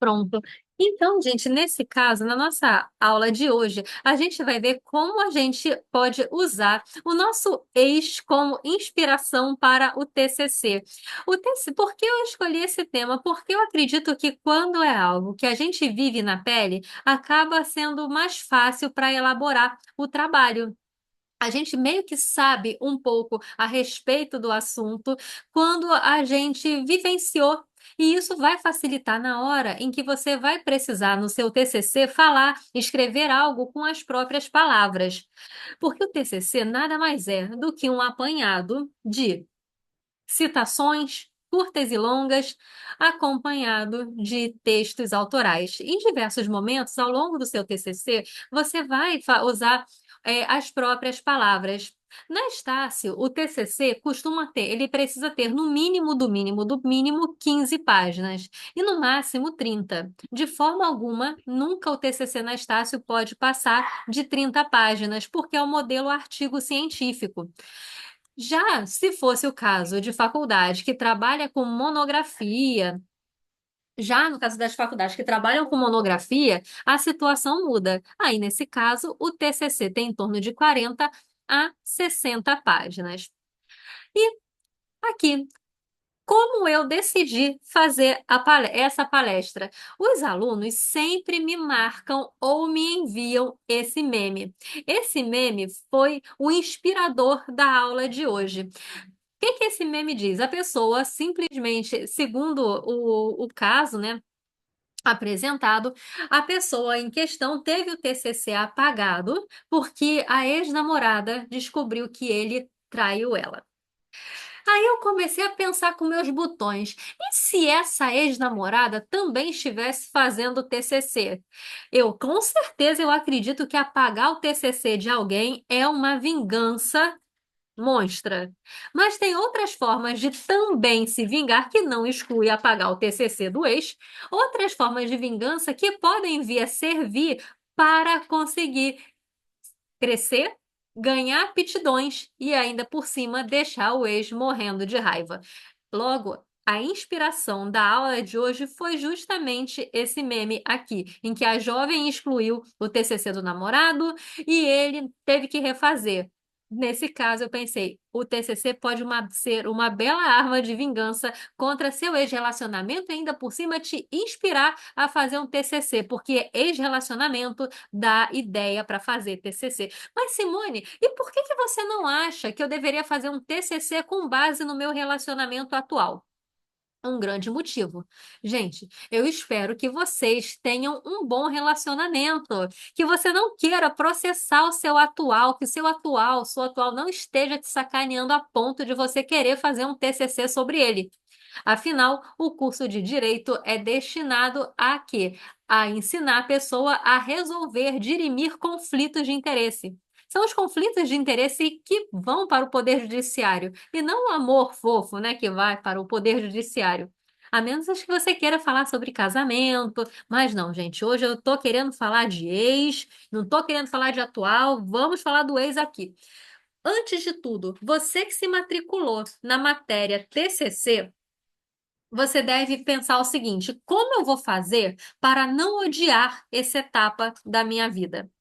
Pronto. Então, gente, nesse caso, na nossa aula de hoje, a gente vai ver como a gente pode usar o nosso ex como inspiração para o TCC. Por que eu escolhi esse tema? Porque eu acredito que quando é algo que a gente vive na pele, acaba sendo mais fácil para elaborar o trabalho. A gente meio que sabe um pouco a respeito do assunto quando a gente vivenciou. E isso vai facilitar na hora em que você vai precisar, no seu TCC, falar, escrever algo com as próprias palavras. Porque o TCC nada mais é do que um apanhado de citações curtas e longas, acompanhado de textos autorais. Em diversos momentos, ao longo do seu TCC, você vai usar as próprias palavras. Na Estácio, o TCC costuma ter, ele precisa ter no mínimo, do mínimo, do mínimo 15 páginas e no máximo 30. De forma alguma, nunca o TCC na Estácio pode passar de 30 páginas, porque é o modelo artigo científico. Já se fosse o caso de faculdade que trabalha com monografia, já no caso das faculdades que trabalham com monografia, a situação muda. Aí, nesse caso, o TCC tem em torno de 40 a 60 páginas. E aqui, como eu decidi fazer essa palestra? Os alunos sempre me marcam ou me enviam esse meme. Esse meme foi o inspirador da aula de hoje. Que esse meme diz? A pessoa simplesmente, segundo o caso, né, apresentado, a pessoa em questão teve o TCC apagado porque a ex-namorada descobriu que ele traiu ela. Aí eu comecei a pensar com meus botões. E se essa ex-namorada também estivesse fazendo o TCC? Com certeza, eu acredito que apagar o TCC de alguém é uma vingança monstra. Mas tem outras formas de também se vingar que não exclui apagar o TCC do ex, outras formas de vingança que podem vir a servir para conseguir crescer, ganhar aptidões e ainda por cima deixar o ex morrendo de raiva. Logo, a inspiração da aula de hoje foi justamente esse meme aqui, em que a jovem excluiu o TCC do namorado e ele teve que refazer. Nesse caso, eu pensei, o TCC pode ser uma bela arma de vingança contra seu ex-relacionamento e ainda por cima te inspirar a fazer um TCC, porque ex-relacionamento dá ideia para fazer TCC. Mas, Simone, e por que você não acha que eu deveria fazer um TCC com base no meu relacionamento atual? Um grande motivo. Gente, eu espero que vocês tenham um bom relacionamento, que você não queira processar o seu atual, que o sua atual não esteja te sacaneando a ponto de você querer fazer um TCC sobre ele. Afinal, o curso de direito é destinado a quê? A ensinar a pessoa a resolver, dirimir conflitos de interesse. São os conflitos de interesse que vão para o Poder Judiciário, e não o amor fofo, né, que vai para o Poder Judiciário. A menos que você queira falar sobre casamento, mas não, gente, hoje eu estou querendo falar de ex, não estou querendo falar de atual, vamos falar do ex aqui. Antes de tudo, você que se matriculou na matéria TCC, você deve pensar o seguinte: como eu vou fazer para não odiar essa etapa da minha vida?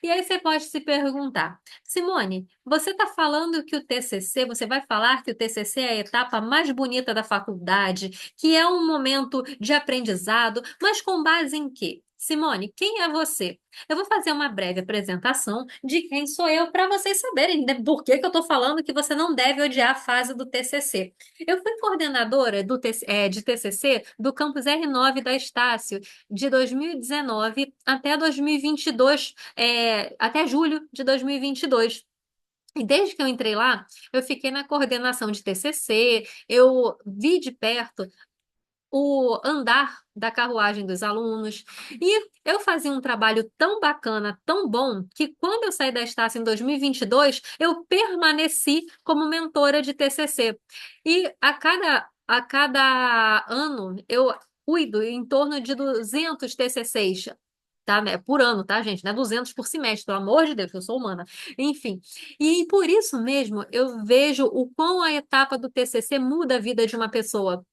E aí você pode se perguntar, Simone, você está falando que o TCC, você vai falar que o TCC é a etapa mais bonita da faculdade, que é um momento de aprendizado, mas com base em quê? Simone, quem é você? Eu vou fazer uma breve apresentação de quem sou eu para vocês saberem, né, por que que eu estou falando que você não deve odiar a fase do TCC. Eu fui coordenadora de TCC do campus R9 da Estácio de 2019 até 2022, até julho de 2022. E desde que eu entrei lá, eu fiquei na coordenação de TCC, eu vi de perto o andar da carruagem dos alunos, e eu fazia um trabalho tão bacana, tão bom, que quando eu saí da Estácio em 2022, eu permaneci como mentora de TCC. E a cada ano, eu cuido em torno de 200 TCCs, tá, né? Por ano, tá, gente? Não é 200 por semestre, pelo amor de Deus, eu sou humana. Enfim, e por isso mesmo eu vejo o quão a etapa do TCC muda a vida de uma pessoa.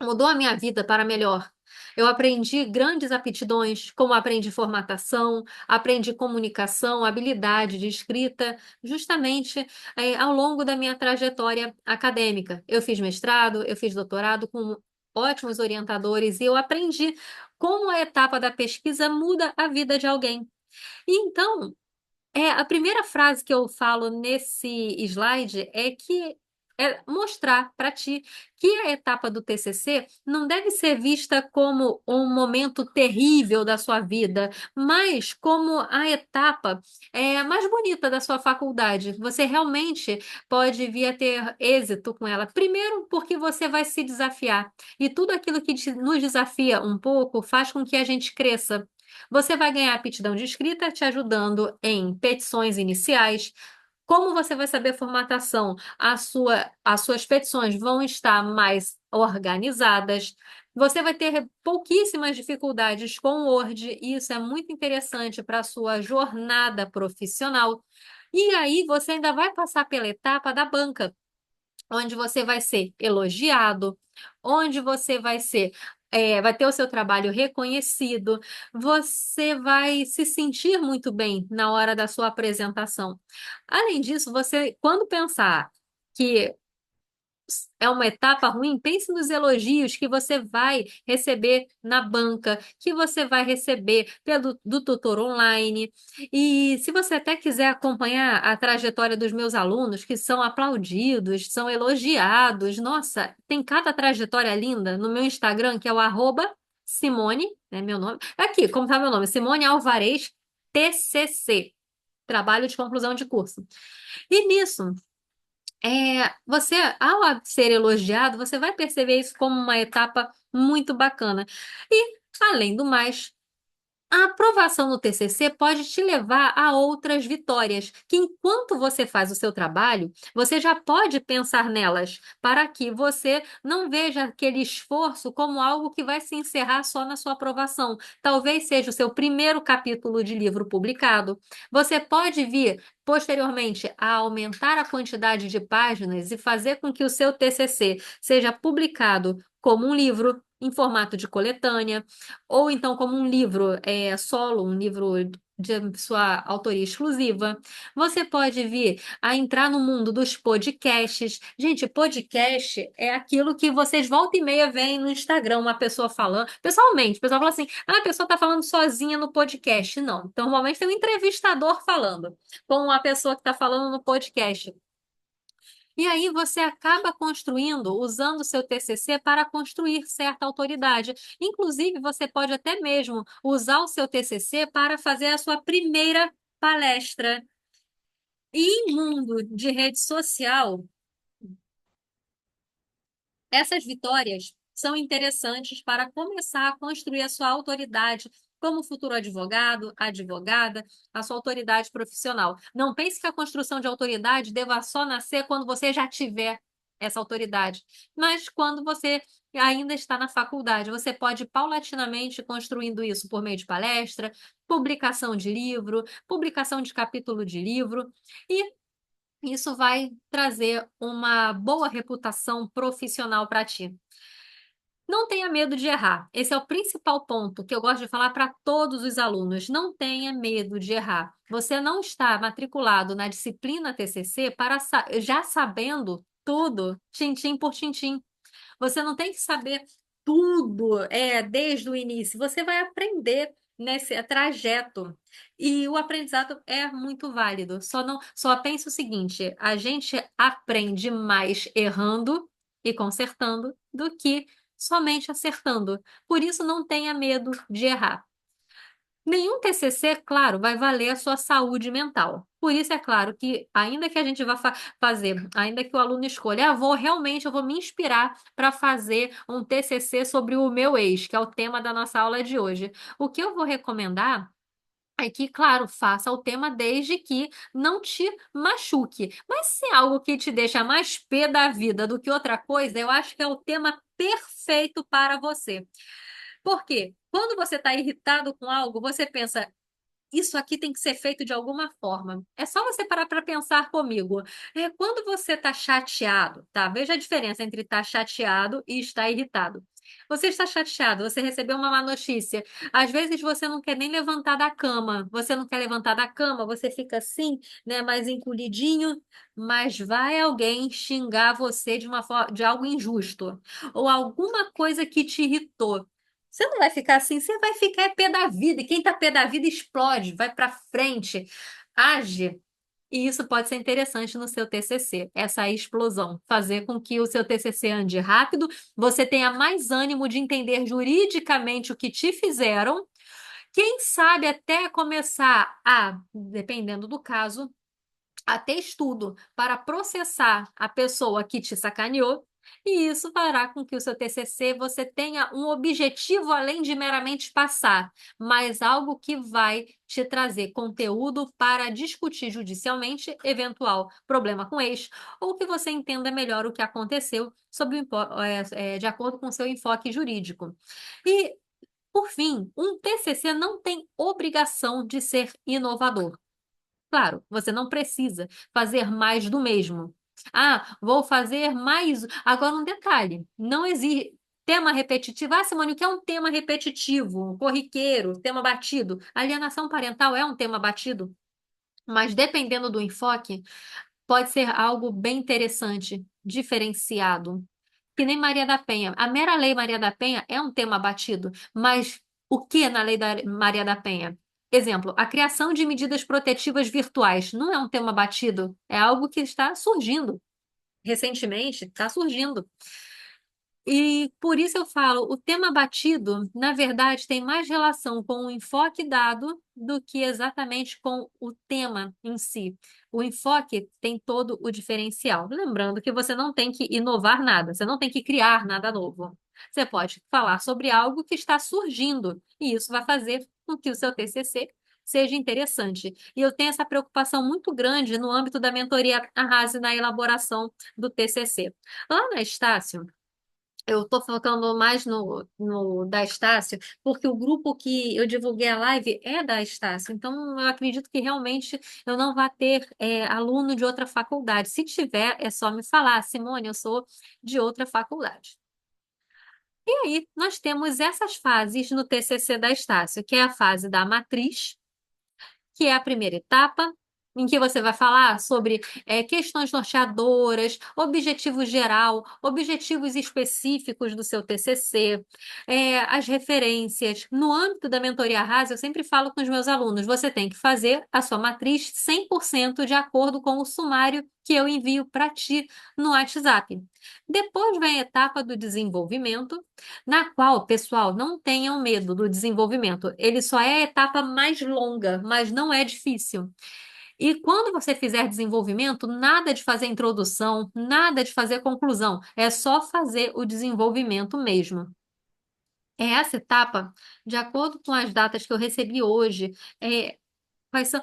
Mudou a minha vida para melhor. Eu aprendi grandes aptidões, como aprendi formatação, aprendi comunicação, habilidade de escrita, justamente ao longo da minha trajetória acadêmica. Eu fiz mestrado, eu fiz doutorado com ótimos orientadores e eu aprendi como a etapa da pesquisa muda a vida de alguém. E então, a primeira frase que eu falo nesse slide é que é mostrar para ti que a etapa do TCC não deve ser vista como um momento terrível da sua vida, mas como a etapa mais bonita da sua faculdade. Você realmente pode vir a ter êxito com ela. Primeiro, porque você vai se desafiar. E tudo aquilo que nos desafia um pouco faz com que a gente cresça. Você vai ganhar aptidão de escrita, te ajudando em petições iniciais. Como você vai saber formatação? As suas petições vão estar mais organizadas. Você vai ter pouquíssimas dificuldades com o Word, e isso é muito interessante para a sua jornada profissional. E aí você ainda vai passar pela etapa da banca, onde você vai ser elogiado, onde você vai ter o seu trabalho reconhecido, você vai se sentir muito bem na hora da sua apresentação. Além disso, você, quando pensar que é uma etapa ruim, pense nos elogios que você vai receber na banca, que você vai receber do tutor online. E se você até quiser acompanhar a trajetória dos meus alunos, que são aplaudidos, são elogiados, nossa, tem cada trajetória linda no meu Instagram, que é o Simone, é meu nome. Aqui, como está meu nome? Simone Alvarez, TCC, Trabalho de Conclusão de Curso. E nisso, você, ao ser elogiado, você vai perceber isso como uma etapa muito bacana. E, além do mais, a aprovação no TCC pode te levar a outras vitórias, que enquanto você faz o seu trabalho, você já pode pensar nelas, para que você não veja aquele esforço como algo que vai se encerrar só na sua aprovação. Talvez seja o seu primeiro capítulo de livro publicado. Você pode vir, posteriormente, a aumentar a quantidade de páginas e fazer com que o seu TCC seja publicado como um livro em formato de coletânea ou então como um livro solo, um livro de sua autoria exclusiva. Você pode vir a entrar no mundo dos podcasts. Gente, podcast é aquilo que vocês volta e meia veem no Instagram, uma pessoa falando, pessoalmente, o pessoal fala assim, a pessoa está falando sozinha no podcast. Não, então, normalmente tem um entrevistador falando, com a pessoa que está falando no podcast. E aí você acaba construindo, usando o seu TCC para construir certa autoridade. Inclusive, você pode até mesmo usar o seu TCC para fazer a sua primeira palestra. E em mundo de rede social, essas vitórias são interessantes para começar a construir a sua autoridade como futuro advogado, advogada, a sua autoridade profissional. Não pense que a construção de autoridade deva só nascer quando você já tiver essa autoridade, mas quando você ainda está na faculdade, você pode paulatinamente ir construindo isso por meio de palestra, publicação de livro, publicação de capítulo de livro, e isso vai trazer uma boa reputação profissional para ti. Não tenha medo de errar. Esse é o principal ponto que eu gosto de falar para todos os alunos. Não tenha medo de errar. Você não está matriculado na disciplina TCC para já sabendo tudo, tintim por tintim. Você não tem que saber tudo desde o início. Você vai aprender nesse trajeto. E o aprendizado é muito válido. Só pense o seguinte: a gente aprende mais errando e consertando do que somente acertando. Por isso, não tenha medo de errar. Nenhum TCC, claro, vai valer a sua saúde mental. Por isso, é claro que, ainda que a gente vá fazer, ainda que o aluno escolha, eu vou me inspirar para fazer um TCC sobre o meu ex, que é o tema da nossa aula de hoje. O que eu vou recomendar é que, claro, faça o tema desde que não te machuque. Mas se é algo que te deixa mais pé da vida do que outra coisa, eu acho que é o tema perfeito para você. Por quê? Quando você está irritado com algo, você pensa. isso aqui tem que ser feito de alguma forma. É só você parar para pensar comigo. Quando você está chateado, tá? Veja a diferença entre estar chateado e estar irritado. Você está chateado, você recebeu uma má notícia. Às vezes você não quer nem levantar da cama. Você não quer levantar da cama, você fica assim, né, mais encolhidinho, mas vai alguém xingar você de uma forma, de algo injusto ou alguma coisa que te irritou. Você não vai ficar assim, você vai ficar pé da vida. E quem tá pé da vida explode, vai para frente, age. E isso pode ser interessante no seu TCC, essa explosão, fazer com que o seu TCC ande rápido, você tenha mais ânimo de entender juridicamente o que te fizeram, quem sabe até começar a, dependendo do caso, a ter estudo para processar a pessoa que te sacaneou, e isso fará com que o seu TCC você tenha um objetivo além de meramente passar, mas algo que vai te trazer conteúdo para discutir judicialmente eventual problema com ex, ou que você entenda melhor o que aconteceu de acordo com o seu enfoque jurídico. E, por fim, um TCC não tem obrigação de ser inovador. Claro, você não precisa fazer mais do mesmo. Ah, vou fazer mais. Agora, um detalhe: não existe tema repetitivo. Ah, Simone, o que é um tema repetitivo? Um corriqueiro, tema batido. Alienação parental é um tema batido, mas dependendo do enfoque, pode ser algo bem interessante, diferenciado. Que nem Maria da Penha. A mera lei Maria da Penha é um tema batido, mas o que na lei da Maria da Penha? Exemplo, a criação de medidas protetivas virtuais não é um tema batido, é algo que está surgindo. Recentemente, está surgindo. E por isso eu falo, o tema batido, na verdade, tem mais relação com o enfoque dado do que exatamente com o tema em si. O enfoque tem todo o diferencial. Lembrando que você não tem que inovar nada, você não tem que criar nada novo. Você pode falar sobre algo que está surgindo, e isso vai fazer com que o seu TCC seja interessante. E eu tenho essa preocupação muito grande no âmbito da mentoria Arrase na elaboração do TCC. Lá na Estácio, eu estou focando mais no da Estácio, porque o grupo que eu divulguei a live é da Estácio. Então, eu acredito que realmente eu não vá ter aluno de outra faculdade. Se tiver, é só me falar, Simone, eu sou de outra faculdade. E aí, nós temos essas fases no TCC da Estácio, que é a fase da matriz, que é a primeira etapa, em que você vai falar sobre questões norteadoras, objetivo geral, objetivos específicos do seu TCC, as referências. No âmbito da mentoria RAS, eu sempre falo com os meus alunos, você tem que fazer a sua matriz 100% de acordo com o sumário que eu envio para ti no WhatsApp. Depois vem a etapa do desenvolvimento, na qual, pessoal, não tenham medo do desenvolvimento. Ele só é a etapa mais longa, mas não é difícil. E quando você fizer desenvolvimento, nada de fazer introdução, nada de fazer conclusão, é só fazer o desenvolvimento mesmo. Essa etapa, de acordo com as datas que eu recebi hoje, quais são?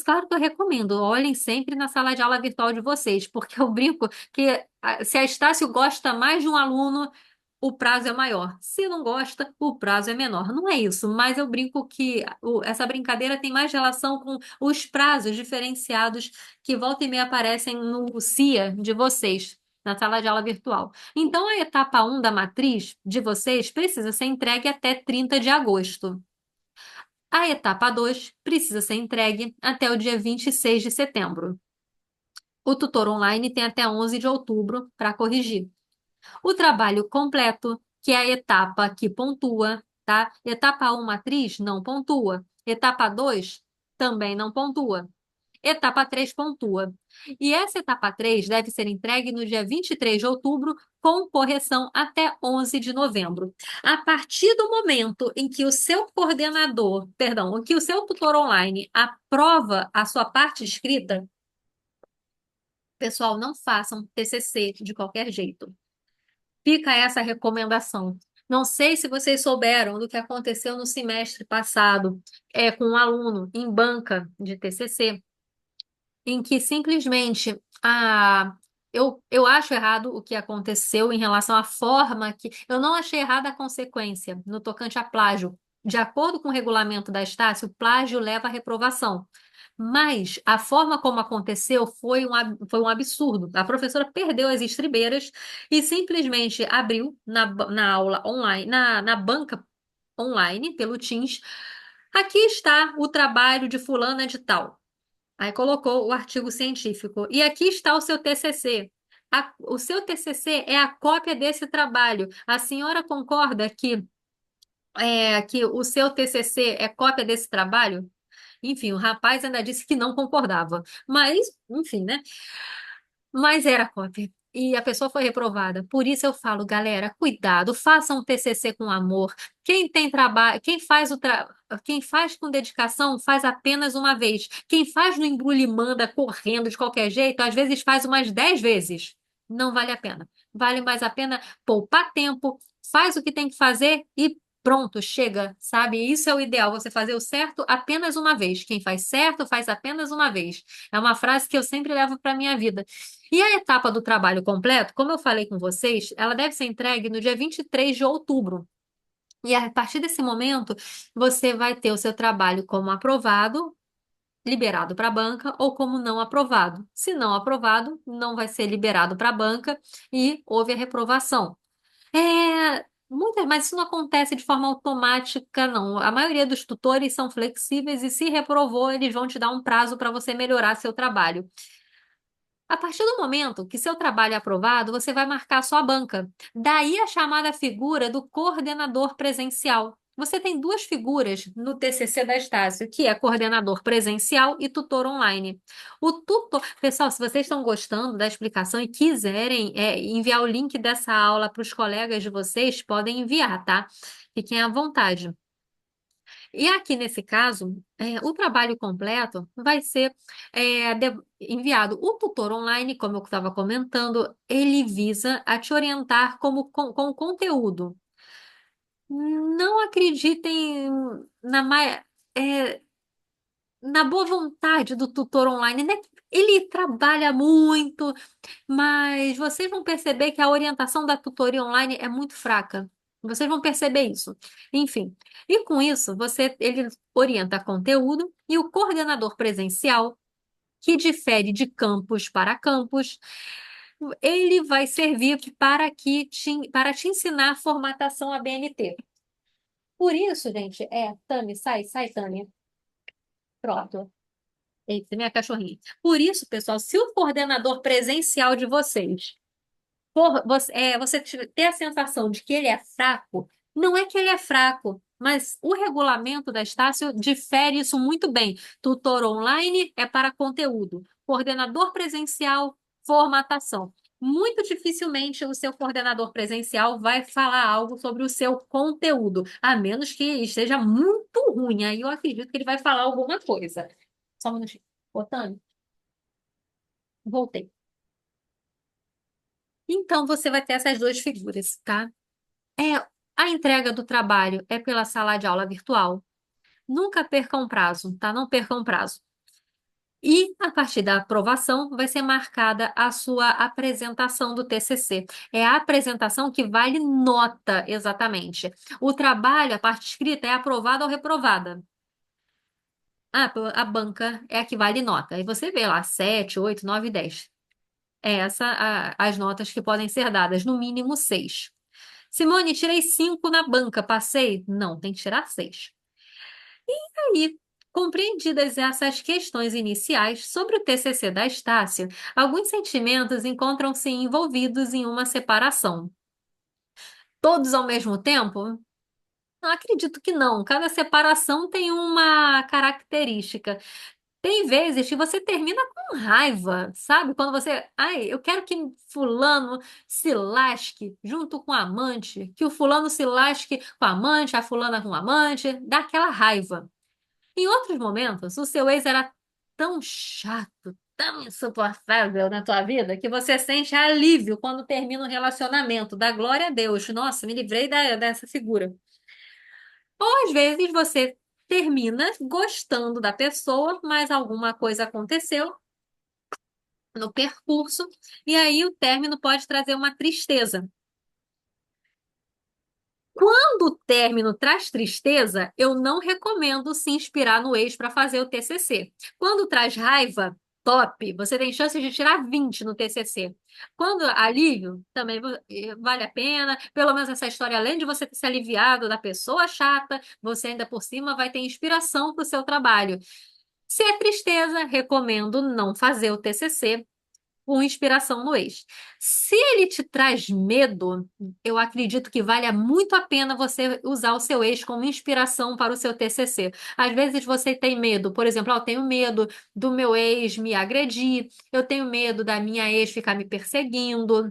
Claro que eu recomendo, olhem sempre na sala de aula virtual de vocês, porque eu brinco que se a Estácio gosta mais de um aluno, o prazo é maior. Se não gosta, o prazo é menor. Não é isso, mas eu brinco que essa brincadeira tem mais relação com os prazos diferenciados que volta e meia aparecem no CIA de vocês. Na sala de aula virtual. Então, a etapa um da matriz de vocês precisa ser entregue até 30 de agosto. A etapa 2 precisa ser entregue até o dia 26 de setembro. O tutor online tem até 11 de outubro para corrigir. O trabalho completo, que é a etapa que pontua, tá? Etapa um matriz não pontua. Etapa 2 também não pontua. Etapa 3 pontua. E essa etapa 3 deve ser entregue no dia 23 de outubro, com correção até 11 de novembro. A partir do momento em que o seu coordenador, perdão, em que o seu tutor online aprova a sua parte escrita, pessoal, não façam TCC de qualquer jeito. Fica essa recomendação. Não sei se vocês souberam do que aconteceu no semestre passado, com um aluno em banca de TCC em que simplesmente eu acho errado o que aconteceu em relação à forma que. Eu não achei errada a consequência no tocante a plágio. De acordo com o regulamento da Estácio, o plágio leva à reprovação. Mas a forma como aconteceu foi um absurdo. A professora perdeu as estribeiras e simplesmente abriu na aula online, na banca online, pelo Teams. Aqui está o trabalho de fulana de tal. Aí colocou o artigo científico. E aqui está o seu TCC. O seu TCC é a cópia desse trabalho. A senhora concorda que o seu TCC é cópia desse trabalho? Enfim, o rapaz ainda disse que não concordava. Mas, enfim, né? Mas era cópia. E a pessoa foi reprovada. Por isso eu falo, galera, cuidado, façam um TCC com amor. Quem tem trabalho, quem faz com dedicação, faz apenas uma vez. Quem faz no embrulho e manda correndo de qualquer jeito, às vezes faz umas 10 vezes. Não vale a pena. Vale mais a pena poupar tempo, faz o que tem que fazer e pronto, chega, sabe? Isso é o ideal, você fazer o certo apenas uma vez. Quem faz certo, faz apenas uma vez. É uma frase que eu sempre levo para minha vida. E a etapa do trabalho completo, como eu falei com vocês, ela deve ser entregue no dia 23 de outubro. E a partir desse momento, você vai ter o seu trabalho como aprovado, liberado para a banca, ou como não aprovado. Se não aprovado, não vai ser liberado para a banca e houve a reprovação. Mas isso não acontece de forma automática, não. A maioria dos tutores são flexíveis e se reprovou, eles vão te dar um prazo para você melhorar seu trabalho. A partir do momento que seu trabalho é aprovado, você vai marcar sua banca. Daí a chamada figura do coordenador presencial. Você tem duas figuras no TCC da Estácio, que é coordenador presencial e tutor online. O tutor, pessoal, se vocês estão gostando da explicação e quiserem enviar o link dessa aula para os colegas de vocês, podem enviar, tá? Fiquem à vontade. E aqui nesse caso, o trabalho completo vai ser enviado. O tutor online, como eu estava comentando, ele visa a te orientar com o conteúdo. Não acreditem na, ma- é, na boa vontade do tutor online, né? Ele trabalha muito, mas vocês vão perceber que a orientação da tutoria online é muito fraca. Vocês vão perceber isso. Enfim, e com isso, ele orienta conteúdo e o coordenador presencial, que difere de campus para campus, ele vai servir para te ensinar a formatação ABNT. Por isso, gente, Tami, sai, Tami. Pronto. Eita, minha cachorrinha. Por isso, pessoal, se o coordenador presencial de vocês você ter a sensação de que ele é fraco, não é que ele é fraco, mas o regulamento da Estácio difere isso muito bem. Tutor online é para conteúdo, coordenador presencial, formatação. Muito dificilmente o seu coordenador presencial vai falar algo sobre o seu conteúdo, a menos que esteja muito ruim. Aí eu acredito que ele vai falar alguma coisa. Só um minutinho. Botando, voltei. Então você vai ter essas duas figuras, tá? É, a entrega do trabalho é pela sala de aula virtual. Nunca perca um prazo, tá? Não perca um prazo. E a partir da aprovação vai ser marcada a sua apresentação do TCC. É a apresentação que vale nota, exatamente. O trabalho, a parte escrita, é aprovada ou reprovada. A banca é a que vale nota. Aí você vê lá, 7, 8, 9, 10. As notas que podem ser dadas, no mínimo 6. Simone, tirei 5 na banca, passei? Não, tem que tirar 6. Aí, compreendidas essas questões iniciais sobre o TCC da Estácio, alguns sentimentos encontram-se envolvidos em uma separação. Todos ao mesmo tempo? Não acredito que não. Cada separação tem uma característica. Tem vezes que você termina com raiva, sabe? Quando você, ai, eu quero que fulano se lasque junto com a amante, que o fulano se lasque com a amante, a fulana com o amante, dá aquela raiva. Em outros momentos, o seu ex era tão chato, tão insuportável na tua vida, que você sente alívio quando termina o relacionamento. Dá glória a Deus. Nossa, me livrei dessa figura. Ou às vezes você termina gostando da pessoa, mas alguma coisa aconteceu no percurso, e aí o término pode trazer uma tristeza. Quando o término traz tristeza, eu não recomendo se inspirar no ex para fazer o TCC. Quando traz raiva, top, você tem chance de tirar 20 no TCC. Quando alívio, também vale a pena. Pelo menos essa história, além de você ter se aliviado da pessoa chata, você ainda por cima vai ter inspiração para o seu trabalho. Se é tristeza, recomendo não fazer o TCC com inspiração no ex. Se ele te traz medo, eu acredito que vale muito a pena você usar o seu ex como inspiração para o seu TCC. Às vezes você tem medo, por exemplo, eu tenho medo do meu ex me agredir, eu tenho medo da minha ex ficar me perseguindo.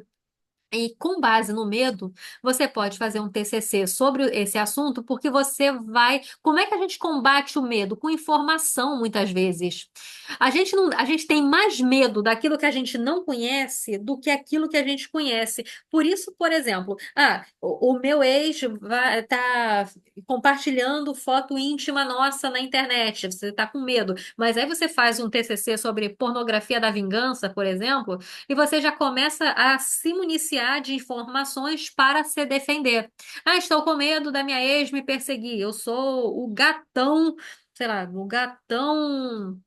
E com base no medo, você pode fazer um TCC sobre esse assunto, porque você vai. Como é que a gente combate o medo? Com informação, muitas vezes. A gente não, a gente tem mais medo daquilo que a gente não conhece do que aquilo que a gente conhece. Por isso, por exemplo, o meu ex vai estar compartilhando foto íntima nossa na internet. Você está com medo, mas aí você faz um TCC sobre pornografia da vingança, por exemplo. E você já começa a se municiar de informações para se defender. Ah, estou com medo da minha ex me perseguir. Eu sou o gatão, sei lá, o gatão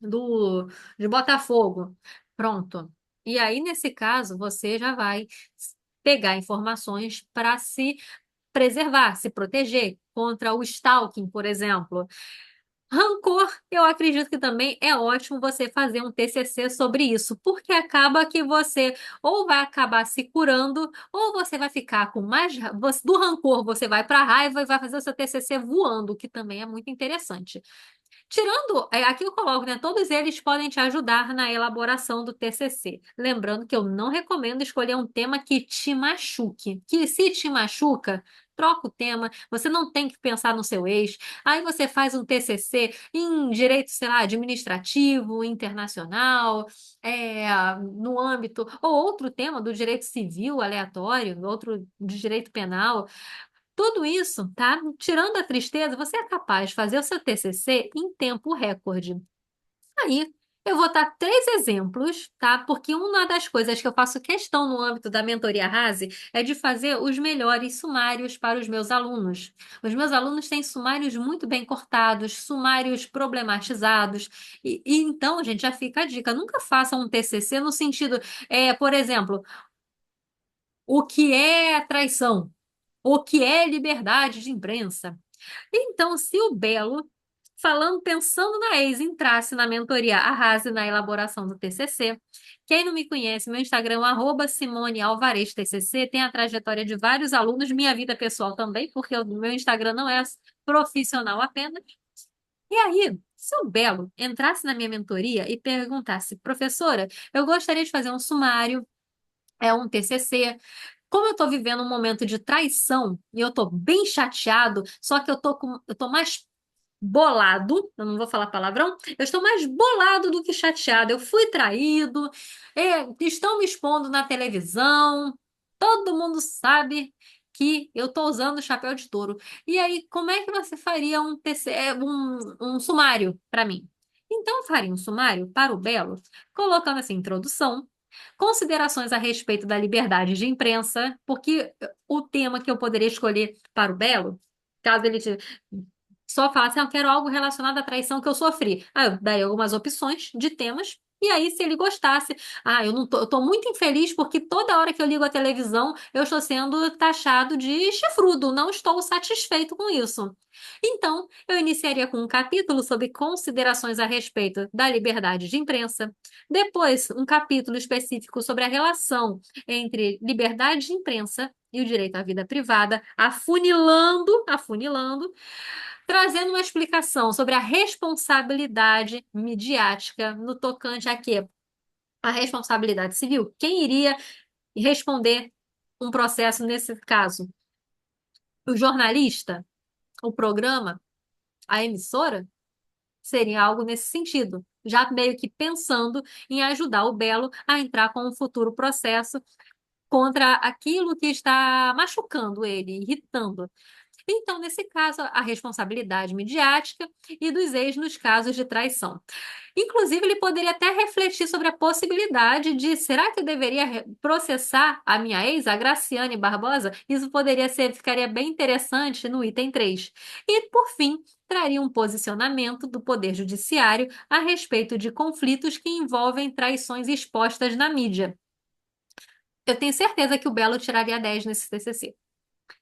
do de Botafogo. Pronto. E aí, nesse caso, você já vai pegar informações para se preservar, se proteger contra o stalking, por exemplo. Rancor, eu acredito que também é ótimo você fazer um TCC sobre isso, porque acaba que você ou vai acabar se curando, ou você vai ficar com mais. Do rancor, você vai para a raiva e vai fazer o seu TCC voando, que também é muito interessante. Tirando, aqui eu coloco, né? Todos eles podem te ajudar na elaboração do TCC. Lembrando que eu não recomendo escolher um tema que te machuque. Que se te machuca, troca o tema. Você não tem que pensar no seu ex. Aí você faz um TCC em direito, sei lá, administrativo, internacional, no âmbito, ou outro tema do direito civil aleatório, outro de direito penal. Tudo isso, tá? Tirando a tristeza, você é capaz de fazer o seu TCC em tempo recorde. Aí, eu vou dar três exemplos, tá? Porque uma das coisas que eu faço questão no âmbito da mentoria Rase é de fazer os melhores sumários para os meus alunos. Os meus alunos têm sumários muito bem cortados, sumários problematizados. E então, gente, já fica a dica: nunca façam um TCC no sentido, por exemplo, o que é traição? O que é liberdade de imprensa? Então, se o Belo, falando, pensando na ex, entrasse na mentoria Arrase na elaboração do TCC, quem não me conhece, meu Instagram é @Simone Alvarez TCC, tem a trajetória de vários alunos, minha vida pessoal também, porque o meu Instagram não é profissional apenas. E aí, se o Belo entrasse na minha mentoria e perguntasse, professora, eu gostaria de fazer um sumário, um TCC. Como eu tô vivendo um momento de traição e eu tô bem chateado, só que eu tô mais bolado, eu não vou falar palavrão, eu estou mais bolado do que chateado. Eu fui traído, estão me expondo na televisão, todo mundo sabe que eu estou usando o chapéu de touro. E aí, como é que você faria um sumário para mim? Então, eu faria um sumário para o Belo, colocando assim, introdução, considerações a respeito da liberdade de imprensa, porque o tema que eu poderia escolher para o Belo, caso ele só fala assim, eu quero algo relacionado à traição que eu sofri. Aí eu daria algumas opções de temas. E aí, se ele gostasse, eu não tô, eu tô muito infeliz porque toda hora que eu ligo a televisão, eu estou sendo taxado de chifrudo, não estou satisfeito com isso. Então, eu iniciaria com um capítulo sobre considerações a respeito da liberdade de imprensa. Depois, um capítulo específico sobre a relação entre liberdade de imprensa e o direito à vida privada, afunilando, trazendo uma explicação sobre a responsabilidade midiática no tocante a quê? A responsabilidade civil. Quem iria responder um processo nesse caso? O jornalista? O programa? A emissora? Seria algo nesse sentido. Já meio que pensando em ajudar o Belo a entrar com um futuro processo contra aquilo que está machucando ele, irritando. Então, nesse caso, a responsabilidade midiática e dos ex nos casos de traição. Inclusive, ele poderia até refletir sobre a possibilidade de, será que eu deveria processar a minha ex, a Graciane Barbosa? Isso poderia ser, ficaria bem interessante no item 3. E, por fim, traria um posicionamento do Poder Judiciário a respeito de conflitos que envolvem traições expostas na mídia. Eu tenho certeza que o Belo tiraria 10 nesse TCC.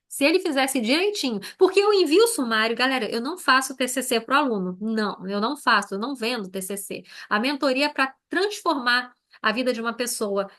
Se ele fizesse direitinho, porque eu envio o sumário, galera, eu não faço TCC para o aluno. Não, eu não faço, eu não vendo TCC. A mentoria é para transformar a vida de uma pessoa.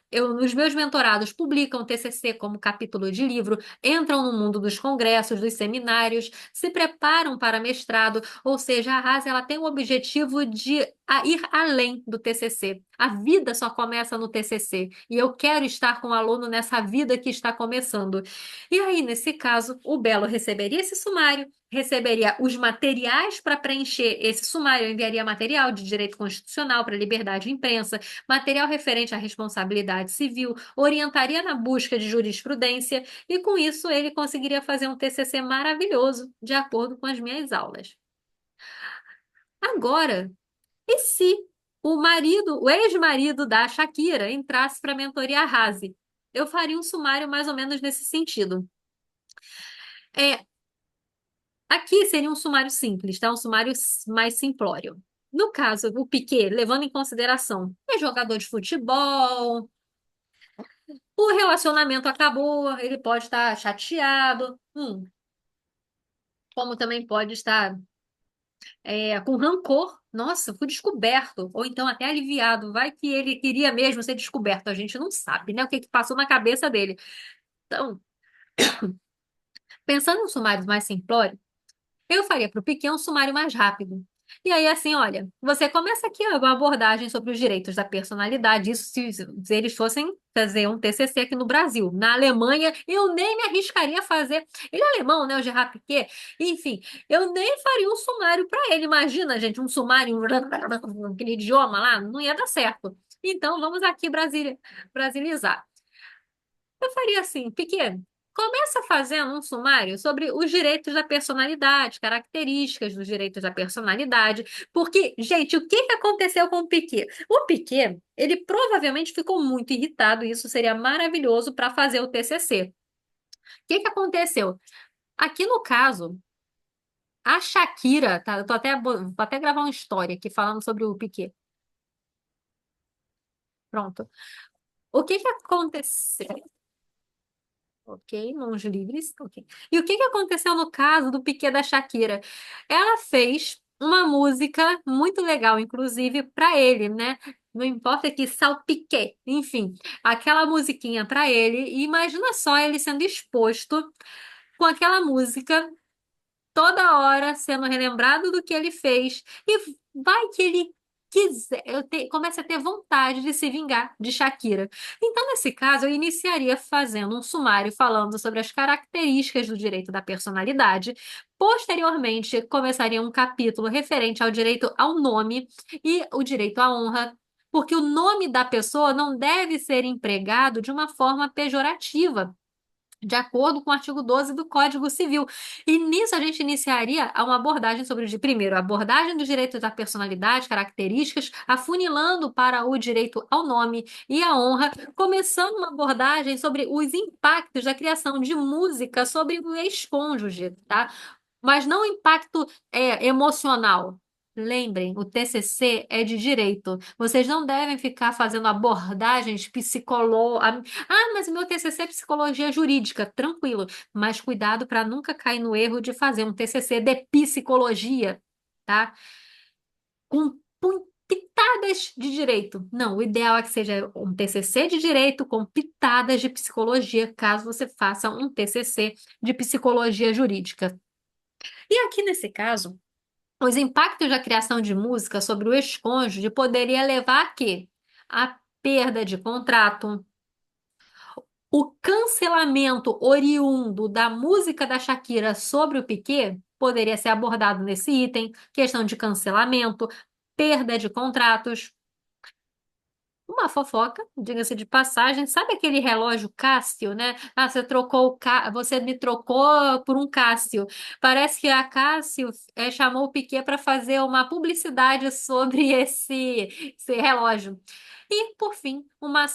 Os meus mentorados publicam TCC como capítulo de livro, entram no mundo dos congressos, dos seminários, se preparam para mestrado, ou seja, a Rasa ela tem o objetivo de ir além do TCC. A vida só começa no TCC e eu quero estar com o aluno nessa vida que está começando. E aí, nesse caso, o Belo receberia esse sumário, receberia os materiais para preencher esse sumário, eu enviaria material de direito constitucional para liberdade de imprensa, material referente à responsabilidade civil, orientaria na busca de jurisprudência e com isso ele conseguiria fazer um TCC maravilhoso, de acordo com as minhas aulas. Agora, e se o ex-marido da Shakira entrasse para a mentoria Rase? Eu faria um sumário mais ou menos nesse sentido. É, aqui seria um sumário simples, tá? Um sumário mais simplório. No caso, o Piquet, levando em consideração, é jogador de futebol, o relacionamento acabou, ele pode estar chateado, como também pode estar com rancor. Nossa, fui descoberto, ou então até aliviado. Vai que ele queria mesmo ser descoberto, a gente não sabe, né? O que que passou na cabeça dele. Então, pensando em sumários mais simplórios, eu faria para o Piquet um sumário mais rápido. E aí, assim, olha, você começa aqui ó, uma abordagem sobre os direitos da personalidade, isso se eles fossem fazer um TCC aqui no Brasil. Na Alemanha, eu nem me arriscaria a fazer. Ele é alemão, né, o Gerard Piquet? Enfim, eu nem faria um sumário para ele. Imagina, gente, um sumário, aquele idioma lá, não ia dar certo. Então, vamos aqui brasilizar. Eu faria assim, Piquet, começa fazendo um sumário sobre os direitos da personalidade, características dos direitos da personalidade, porque, gente, o que que aconteceu com o Piquet? O Piquet, ele provavelmente ficou muito irritado, e isso seria maravilhoso para fazer o TCC. O que que aconteceu? Aqui no caso, a Shakira, tá, eu tô até, vou até gravar uma história aqui falando sobre o Piquet. Pronto. O que que aconteceu? Ok, mãos livres, ok. E o que que aconteceu no caso do Piquet da Shakira? Ela fez uma música muito legal, inclusive para ele, né? Não importa que salpiquet, enfim, aquela musiquinha para ele. E imagina só ele sendo exposto com aquela música toda hora sendo relembrado do que ele fez. E vai que ele quiser, comece a ter vontade de se vingar de Shakira. Então, nesse caso, eu iniciaria fazendo um sumário falando sobre as características do direito da personalidade. Posteriormente, começaria um capítulo referente ao direito ao nome e o direito à honra. Porque o nome da pessoa não deve ser empregado de uma forma pejorativa, de acordo com o artigo 12 do Código Civil. E nisso a gente iniciaria uma abordagem sobre, primeiro, a abordagem dos direitos da personalidade, características, afunilando para o direito ao nome e à honra, começando uma abordagem sobre os impactos da criação de música sobre o ex-cônjuge, tá? Mas não impacto emocional. Lembrem, o TCC é de direito. Vocês não devem ficar fazendo abordagens psicológicas. Ah, mas o meu TCC é psicologia jurídica. Tranquilo, mas cuidado para nunca cair no erro de fazer um TCC de psicologia, tá? Com pitadas de direito. Não, o ideal é que seja um TCC de direito com pitadas de psicologia, caso você faça um TCC de psicologia jurídica. E aqui nesse caso, os impactos da criação de música sobre o ex-cônjuge poderia levar a quê? A perda de contrato, o cancelamento oriundo da música da Shakira sobre o Piquet poderia ser abordado nesse item, questão de cancelamento, perda de contratos. uma fofoca, diga-se de passagem. Sabe aquele relógio Cássio, né? Ah, você me trocou por um Cássio. Parece que a Cássio chamou o Piquet para fazer uma publicidade sobre esse relógio. E, por fim, uma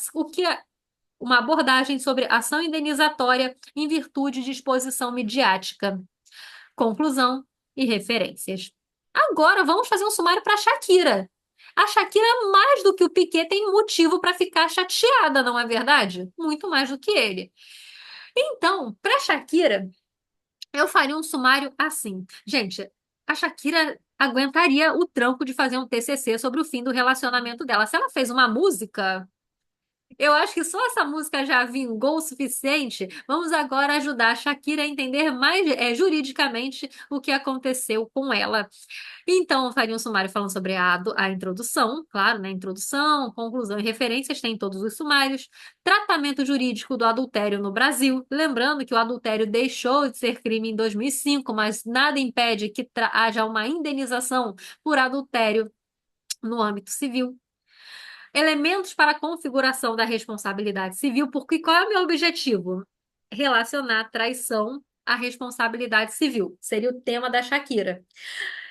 abordagem sobre ação indenizatória em virtude de exposição midiática. Conclusão e referências. Agora vamos fazer um sumário para Shakira. A Shakira, mais do que o Piquet, tem motivo para ficar chateada, não é verdade? Muito mais do que ele. Então, para Shakira, eu faria um sumário assim. Gente, a Shakira aguentaria o tranco de fazer um TCC sobre o fim do relacionamento dela. Se ela fez uma música, eu acho que só essa música já vingou o suficiente. Vamos agora ajudar a Shakira a entender mais juridicamente o que aconteceu com ela. Então, eu faria um sumário falando sobre a introdução, claro, né? Introdução, conclusão e referências, tem em todos os sumários. Tratamento jurídico do adultério no Brasil. Lembrando que o adultério deixou de ser crime em 2005, mas nada impede que haja uma indenização por adultério no âmbito civil. Elementos para a configuração da responsabilidade civil, porque qual é o meu objetivo? Relacionar traição à responsabilidade civil. Seria o tema da Shakira.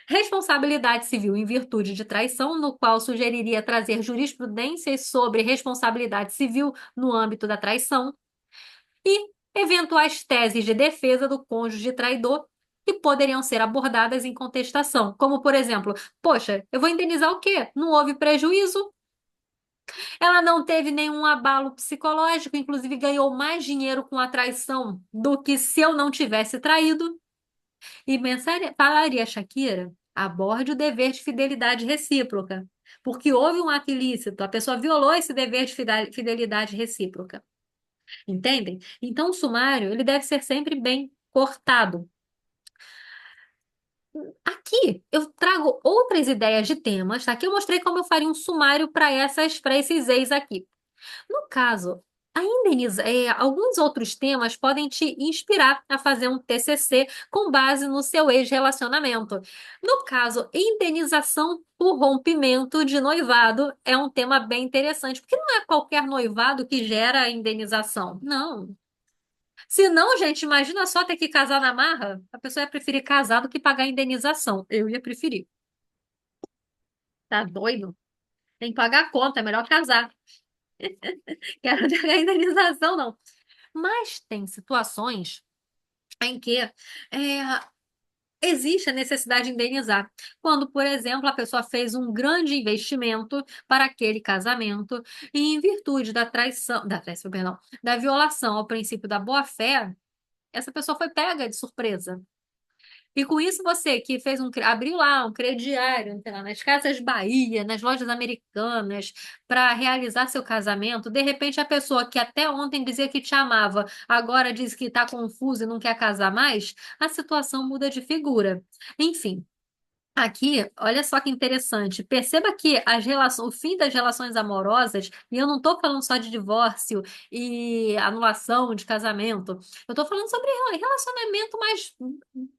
Responsabilidade civil em virtude de traição, no qual sugeriria trazer jurisprudências sobre responsabilidade civil no âmbito da traição, e eventuais teses de defesa do cônjuge traidor que poderiam ser abordadas em contestação, como, por exemplo, poxa, eu vou indenizar o quê? Não houve prejuízo, ela não teve nenhum abalo psicológico, inclusive ganhou mais dinheiro com a traição do que se eu não tivesse traído. E falaria Shakira, aborde o dever de fidelidade recíproca, porque houve um ato ilícito, a pessoa violou esse dever de fidelidade recíproca. Entendem? Então, o sumário, ele deve ser sempre bem cortado. Aqui eu trago outras ideias de temas, tá? Aqui eu mostrei como eu faria um sumário para esses ex aqui. No caso, alguns outros temas podem te inspirar a fazer um TCC com base no seu ex-relacionamento. No caso, indenização por rompimento de noivado é um tema bem interessante, porque não é qualquer noivado que gera indenização. Não. Se não, gente, imagina só ter que casar na marra. A pessoa ia preferir casar do que pagar indenização. Eu ia preferir. Tá doido? Tem que pagar a conta, é melhor casar. Quero pagar indenização, não. Mas tem situações em que existe a necessidade de indenizar. Quando, por exemplo, a pessoa fez um grande investimento para aquele casamento e, em virtude perdão, da violação ao princípio da boa-fé, essa pessoa foi pega de surpresa. E com isso, você que abriu lá um crediário, sei lá, nas Casas Bahia, nas lojas americanas, para realizar seu casamento, de repente a pessoa que até ontem dizia que te amava, agora diz que está confusa e não quer casar mais, a situação muda de figura. Enfim. Aqui, olha só que interessante. Perceba que o fim das relações amorosas, e eu não estou falando só de divórcio e anulação de casamento, eu estou falando sobre relacionamento mais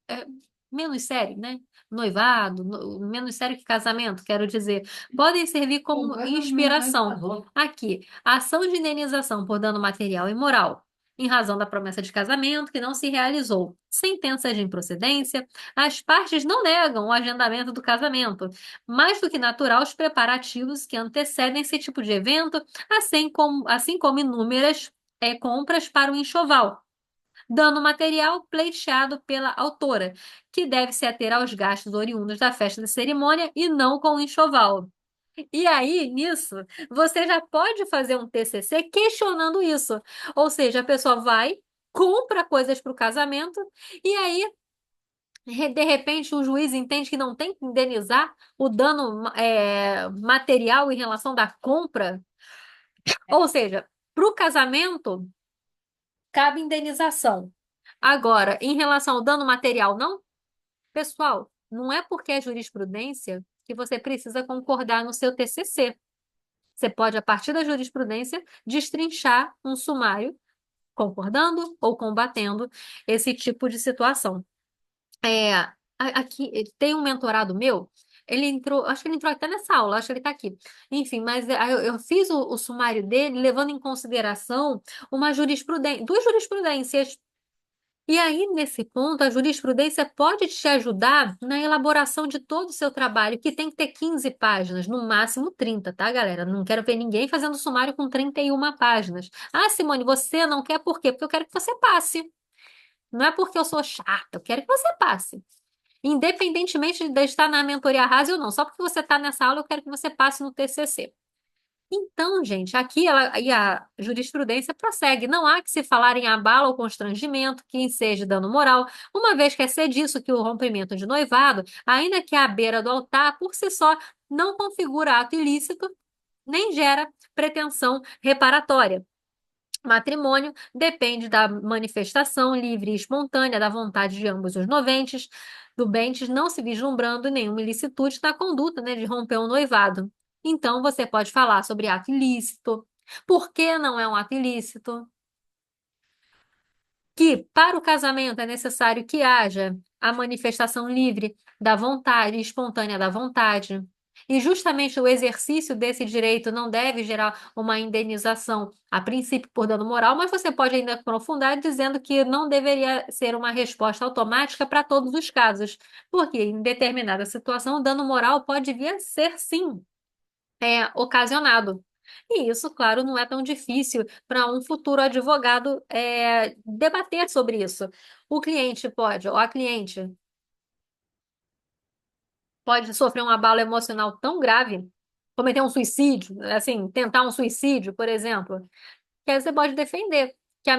é, menos sério, né? Noivado, menos sério que casamento, quero dizer. Podem servir como inspiração. Aqui, a ação de indenização por dano material e moral. Em razão da promessa de casamento que não se realizou. Sentença de improcedência, as partes não negam o agendamento do casamento, mais do que natural os preparativos que antecedem esse tipo de evento, assim como inúmeras compras para o enxoval. Dano material pleiteado pela autora, que deve se ater aos gastos oriundos da festa de cerimônia e não com o enxoval. E aí, nisso, você já pode fazer um TCC questionando isso. Ou seja, a pessoa vai, compra coisas para o casamento, e aí de repente, o juiz entende que não tem que indenizar o dano material em relação da compra. Ou seja, para o casamento, cabe indenização. Agora, em relação ao dano material, não? Pessoal, não é porque é jurisprudência que você precisa concordar no seu TCC. Você pode, a partir da jurisprudência, destrinchar um sumário, concordando ou combatendo esse tipo de situação. Aqui tem um mentorado meu, ele entrou, acho que ele entrou até nessa aula, acho que ele está aqui. Enfim, mas eu fiz o sumário dele levando em consideração uma jurisprudência, duas jurisprudências. E aí, nesse ponto, a jurisprudência pode te ajudar na elaboração de todo o seu trabalho, que tem que ter 15 páginas, no máximo 30, tá, galera? Não quero ver ninguém fazendo sumário com 31 páginas. Ah, Simone, você não quer por quê? Porque eu quero que você passe. Não é porque eu sou chata, eu quero que você passe. Independentemente de estar na mentoria rasa ou não, só porque você está nessa aula, eu quero que você passe no TCC. Então, gente, aqui e a jurisprudência prossegue. Não há que se falar em abalo ou constrangimento, que enseje dano moral, uma vez que é disso que o rompimento de noivado, ainda que à beira do altar, por si só, não configura ato ilícito, nem gera pretensão reparatória. Matrimônio depende da manifestação livre e espontânea da vontade de ambos os noventes, do bentes, não se vislumbrando nenhuma ilicitude na conduta, né, de romper o noivado. Então, você pode falar sobre ato ilícito. Por que não é um ato ilícito? Que para o casamento é necessário que haja a manifestação livre da vontade, espontânea da vontade. E justamente o exercício desse direito não deve gerar uma indenização, a princípio por dano moral, mas você pode ainda aprofundar dizendo que não deveria ser uma resposta automática para todos os casos, porque em determinada situação o dano moral pode vir a ser, sim, ocasionado. E isso, claro, não é tão difícil para um futuro advogado debater sobre isso. O cliente pode, ou a cliente, pode sofrer um abalo emocional tão grave, cometer um suicídio, assim, tentar um suicídio, por exemplo, que aí você pode defender que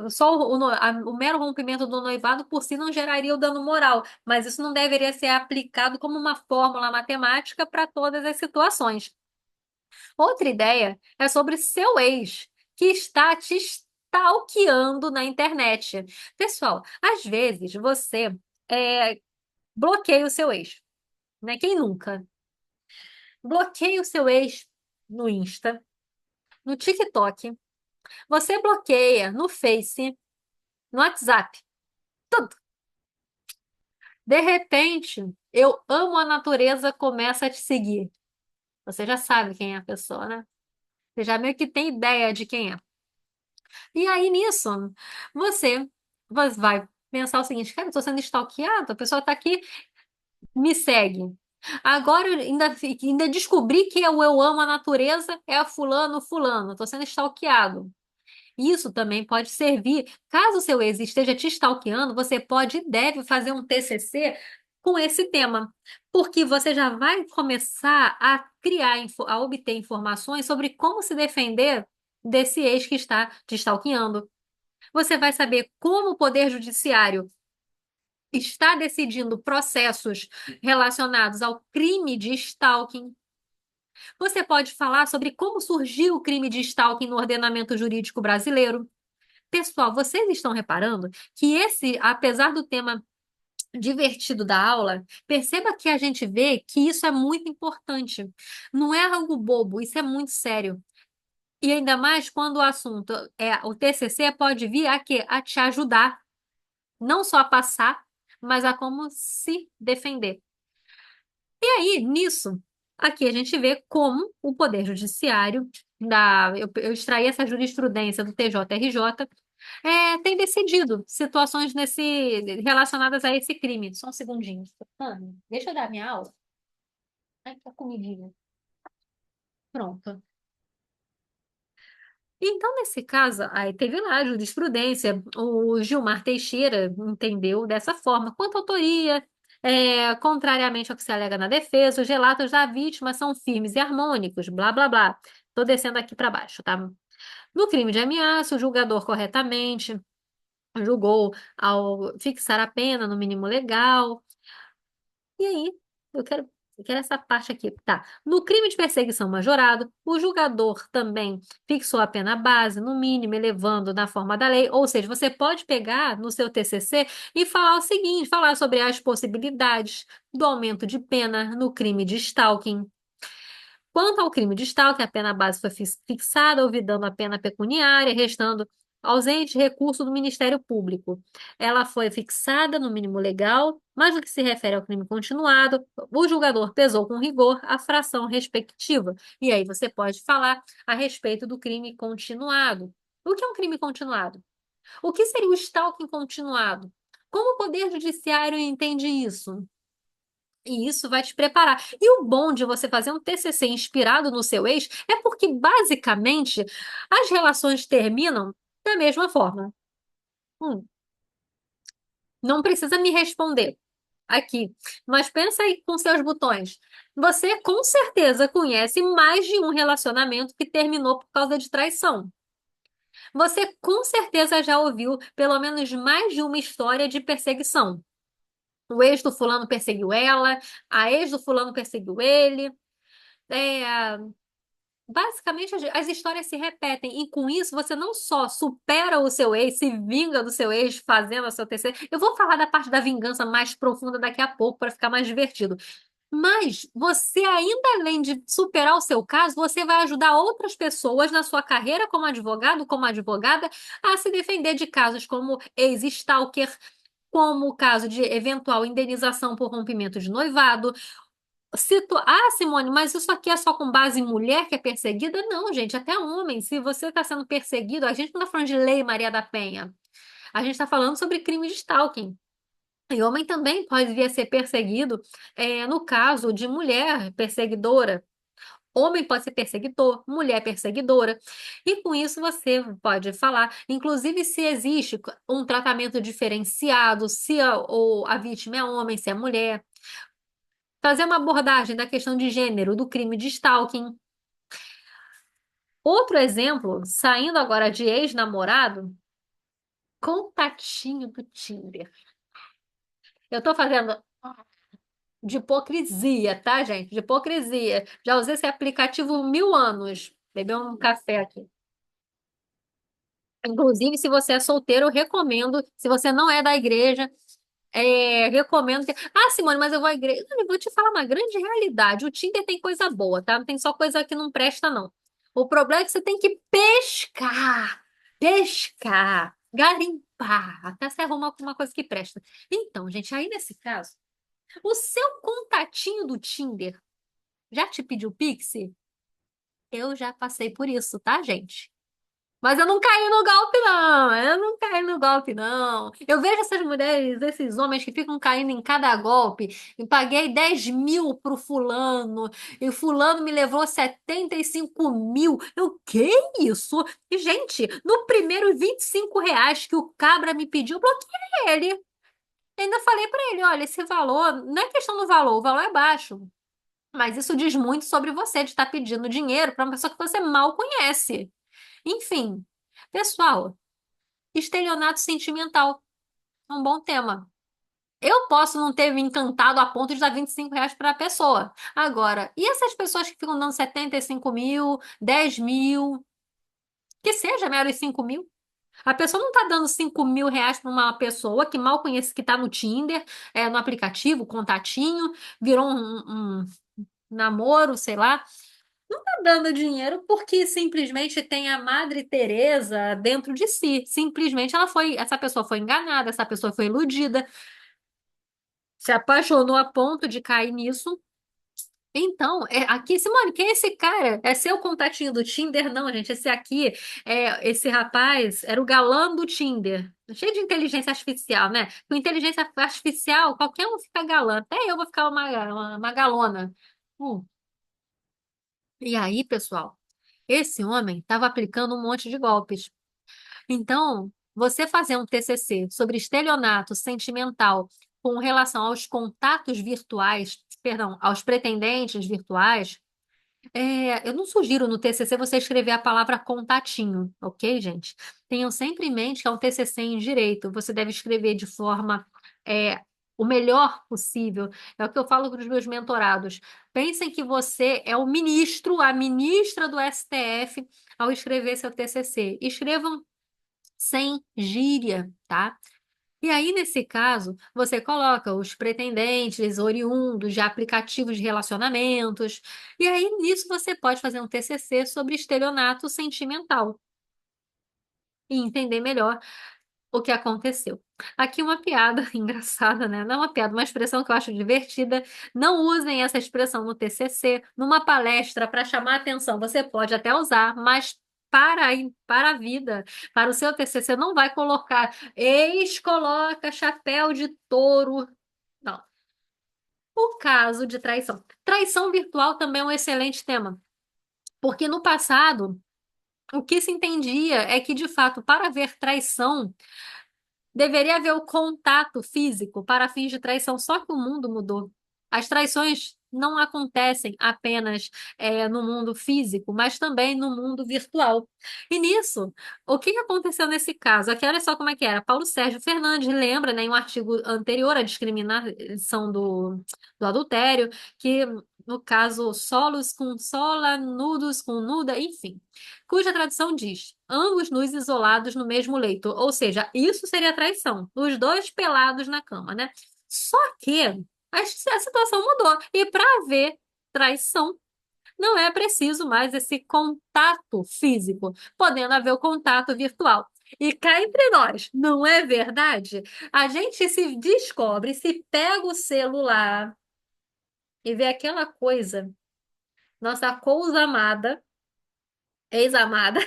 só o mero rompimento do noivado por si não geraria o dano moral, mas isso não deveria ser aplicado como uma fórmula matemática para todas as situações. Outra ideia é sobre seu ex, que está te stalkeando na internet. Pessoal, às vezes você é, bloqueia o seu ex, né? Quem nunca? Bloqueia o seu ex no Insta, no TikTok, você bloqueia no Face, no WhatsApp, tudo. De repente, eu amo a natureza começa a te seguir. Você já sabe quem é a pessoa, né? Você já meio que tem ideia de quem é. E aí, nisso, você vai pensar o seguinte, cara, eu tô sendo stalkeado, a pessoa tá aqui, me segue. Agora eu ainda descobri que eu amo a natureza, é a fulano, fulano, tô sendo stalkeado. Isso também pode servir, caso o seu ex esteja te stalkeando, você pode e deve fazer um TCC com esse tema, porque você já vai começar a criar, a obter informações sobre como se defender desse ex que está te stalkeando. Você vai saber como o Poder Judiciário está decidindo processos relacionados ao crime de stalking. Você pode falar sobre como surgiu o crime de stalking no ordenamento jurídico brasileiro. Pessoal, vocês estão reparando que apesar do tema divertido da aula, perceba que a gente vê que isso é muito importante. Não é algo bobo, isso é muito sério. E ainda mais quando o assunto o TCC pode vir a quê? A te ajudar não só a passar, mas a como se defender. E aí, nisso, aqui a gente vê como o Poder Judiciário, eu extraí essa jurisprudência do TJRJ, tem decidido situações relacionadas a esse crime. Só um segundinho. Ana, deixa eu dar minha aula. Ai, que comidinha. Pronto. Então, nesse caso, aí teve lá a jurisprudência, o Gilmar Teixeira entendeu dessa forma. Quanto à autoria, contrariamente ao que se alega na defesa, os relatos da vítima são firmes e harmônicos, blá, blá, blá. Estou descendo aqui para baixo, tá? No crime de ameaça, o julgador corretamente julgou ao fixar a pena no mínimo legal. E aí, eu quero essa parte aqui. Tá. No crime de perseguição majorado, o julgador também fixou a pena base, no mínimo, elevando na forma da lei. Ou seja, você pode pegar no seu TCC e falar o seguinte, falar sobre as possibilidades do aumento de pena no crime de stalking. Quanto ao crime de stalking, a pena base foi fixada, olvidando a pena pecuniária, restando ausente recurso do Ministério Público. Ela foi fixada no mínimo legal, mas no que se refere ao crime continuado, o julgador pesou com rigor a fração respectiva. E aí você pode falar a respeito do crime continuado. O que é um crime continuado? O que seria o stalking continuado? Como o Poder Judiciário entende isso? E isso vai te preparar. E o bom de você fazer um TCC inspirado no seu ex é porque, basicamente, as relações terminam da mesma forma. Hum, não precisa me responder aqui, mas pensa aí com seus botões. Você com certeza conhece mais de um relacionamento que terminou por causa de traição. Você com certeza já ouviu pelo menos mais de uma história de perseguição. O ex do fulano perseguiu ela, a ex do fulano perseguiu ele. É, basicamente, as histórias se repetem, e com isso você não só supera o seu ex, se vinga do seu ex fazendo a sua terceira. Eu vou falar da parte da vingança mais profunda daqui a pouco para ficar mais divertido. Mas você, ainda além de superar o seu caso, você vai ajudar outras pessoas na sua carreira como advogado, como advogada, a se defender de casos como ex-stalker, como o caso de eventual indenização por rompimento de noivado. Ah, Simone, mas isso aqui é só com base em mulher que é perseguida? Não, gente, até homem. Se você está sendo perseguido, a gente não está falando de Lei Maria da Penha. A gente está falando sobre crime de stalking. E homem também pode vir a ser perseguido, no caso de mulher perseguidora. Homem pode ser perseguidor, mulher perseguidora. E com isso você pode falar, inclusive se existe um tratamento diferenciado, se a vítima é homem, se é mulher. Fazer uma abordagem da questão de gênero do crime de stalking. Outro exemplo, saindo agora de ex-namorado, contatinho do Tinder. Eu tô fazendo de hipocrisia, tá, gente? De hipocrisia. Já usei esse aplicativo 1000 anos. Beber um café aqui. Inclusive, se você é solteiro, eu recomendo. Se você não é da igreja, recomendo que. Ah, Simone, mas eu vou à igreja. Não, eu vou te falar uma grande realidade. O Tinder tem coisa boa, tá? Não tem só coisa que não presta, não. O problema é que você tem que pescar, garimpar, até você arrumar alguma coisa que presta. Então, gente, aí nesse caso, o seu contatinho do Tinder já te pediu Pix? Eu já passei por isso, tá, gente? Mas eu não caí no golpe, não. Eu não caí no golpe, não. Eu vejo essas mulheres, esses homens que ficam caindo em cada golpe. Eu paguei 10.000 pro fulano. E o fulano me levou 75.000. Eu, que isso? E, gente, no primeiro R$ 25 que o cabra me pediu, eu bloqueei ele. Ainda falei pra ele, olha, esse valor, não é questão do valor, o valor é baixo. Mas isso diz muito sobre você de estar pedindo dinheiro para uma pessoa que você mal conhece. Enfim, pessoal, estelionato sentimental é um bom tema. Eu posso não ter me encantado a ponto de dar R$ 25 para a pessoa. Agora, e essas pessoas que ficam dando 75.000, 10.000, que seja menos 5.000? A pessoa não está dando R$ 5.000 para uma pessoa que mal conhece, que está no Tinder, no aplicativo, contatinho, virou um namoro, sei lá. Dando dinheiro porque simplesmente tem a Madre Teresa dentro de si. Simplesmente essa pessoa foi enganada, essa pessoa foi iludida, se apaixonou a ponto de cair nisso. Então, aqui, Simone, quem é esse cara? É seu contatinho do Tinder? Não, gente, esse aqui, esse rapaz, era o galã do Tinder. Cheio de inteligência artificial, né? Com inteligência artificial, qualquer um fica galã. Até eu vou ficar uma galona. Hum. E aí, pessoal? Esse homem estava aplicando um monte de golpes. Então, você fazer um TCC sobre estelionato sentimental com relação aos contatos virtuais, perdão, aos pretendentes virtuais, eu não sugiro no TCC você escrever a palavra contatinho, ok, gente? Tenham sempre em mente que é um TCC em direito. Você deve escrever de forma é, o melhor possível. É o que eu falo para os meus mentorados. Pensem que você é o ministro, a ministra do STF ao escrever seu TCC. Escrevam sem gíria, tá? E aí, nesse caso, você coloca os pretendentes oriundos de aplicativos de relacionamentos. E aí, nisso, você pode fazer um TCC sobre estelionato sentimental. e entender melhor o que aconteceu. Aqui uma piada engraçada, né? Não é uma piada, uma expressão que eu acho divertida. Não usem essa expressão no TCC, numa palestra para chamar atenção. Você pode até usar, mas para a vida, para o seu TCC, não vai colocar ex coloca chapéu de touro. Não. O caso de traição. Traição virtual também é um excelente tema, porque no passado, o que se entendia é que, de fato, para haver traição, deveria haver o contato físico para fins de traição, só que o mundo mudou. As traições não acontecem apenas no mundo físico, mas também no mundo virtual. E nisso, o que que aconteceu nesse caso? Aqui, olha só como é que era. Paulo Sérgio Fernandes lembra, né, em um artigo anterior à discriminação do adultério, que no caso solos com sola, nudos com nuda, enfim, cuja tradução diz: ambos nus isolados no mesmo leito. Ou seja, isso seria traição. Os dois pelados na cama, né? Só que a situação mudou. E para haver traição, não é preciso mais esse contato físico, podendo haver o contato virtual. E cá entre nós, não é verdade? A gente se descobre, se pega o celular e vê aquela coisa, nossa coisa amada, ex-amada,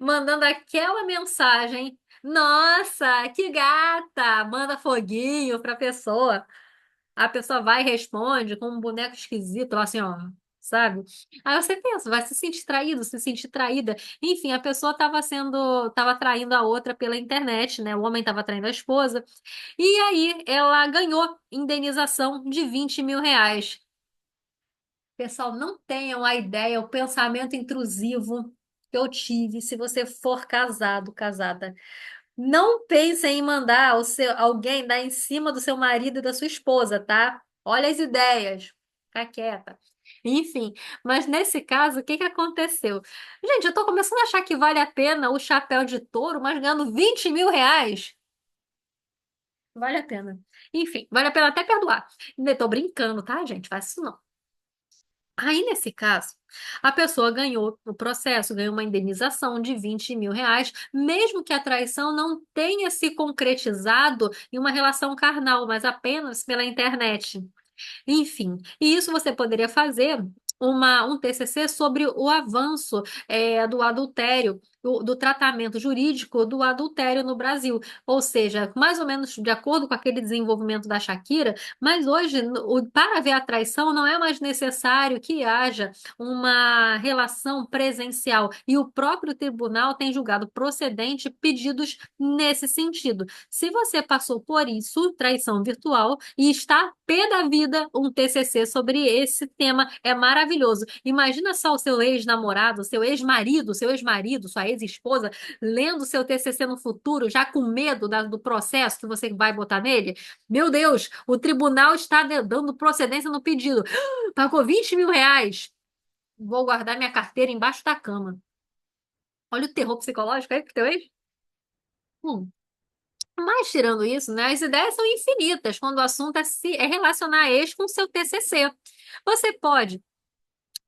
mandando aquela mensagem. Nossa, que gata! Manda foguinho pra pessoa. A pessoa vai e responde com um boneco esquisito, lá assim, ó, sabe? Aí você pensa, vai se sentir traído, se sentir traída. Enfim, a pessoa estava traindo a outra pela internet, né? O homem estava traindo a esposa. E aí ela ganhou indenização de R$ 20.000. Pessoal, não tenham a ideia, o pensamento intrusivo que eu tive se você for casado, casada. Não pensem em mandar alguém dar em cima do seu marido e da sua esposa, tá? Olha as ideias. Fica quieta. Enfim, mas nesse caso, o que que aconteceu? Gente, eu tô começando a achar que vale a pena o chapéu de touro, mas ganhando R$ 20.000. Vale a pena. Enfim, vale a pena até perdoar. Ainda tô brincando, tá, gente? Faz isso não. Aí, nesse caso, a pessoa ganhou o processo, ganhou uma indenização de R$ 20.000, mesmo que a traição não tenha se concretizado em uma relação carnal, mas apenas pela internet. Enfim, e isso você poderia fazer um TCC sobre o avanço do adultério, do tratamento jurídico do adultério no Brasil. Ou seja, mais ou menos de acordo com aquele desenvolvimento da Shakira, mas hoje, para haver a traição, não é mais necessário que haja uma relação presencial. E o próprio tribunal tem julgado procedente pedidos nesse sentido. Se você passou por isso, traição virtual, e está pé da vida um TCC sobre esse tema, é maravilhoso. Imagina só o seu ex-namorado, seu ex-marido, sua ex-esposa, lendo seu TCC no futuro, já com medo do processo que você vai botar nele. Meu Deus, o tribunal está dando procedência no pedido. Pagou R$ 20.000. Vou guardar minha carteira embaixo da cama. Olha o terror psicológico aí pro teu ex. Hum. Mas, tirando isso, né, as ideias são infinitas quando o assunto é relacionar ex com seu TCC. Você pode,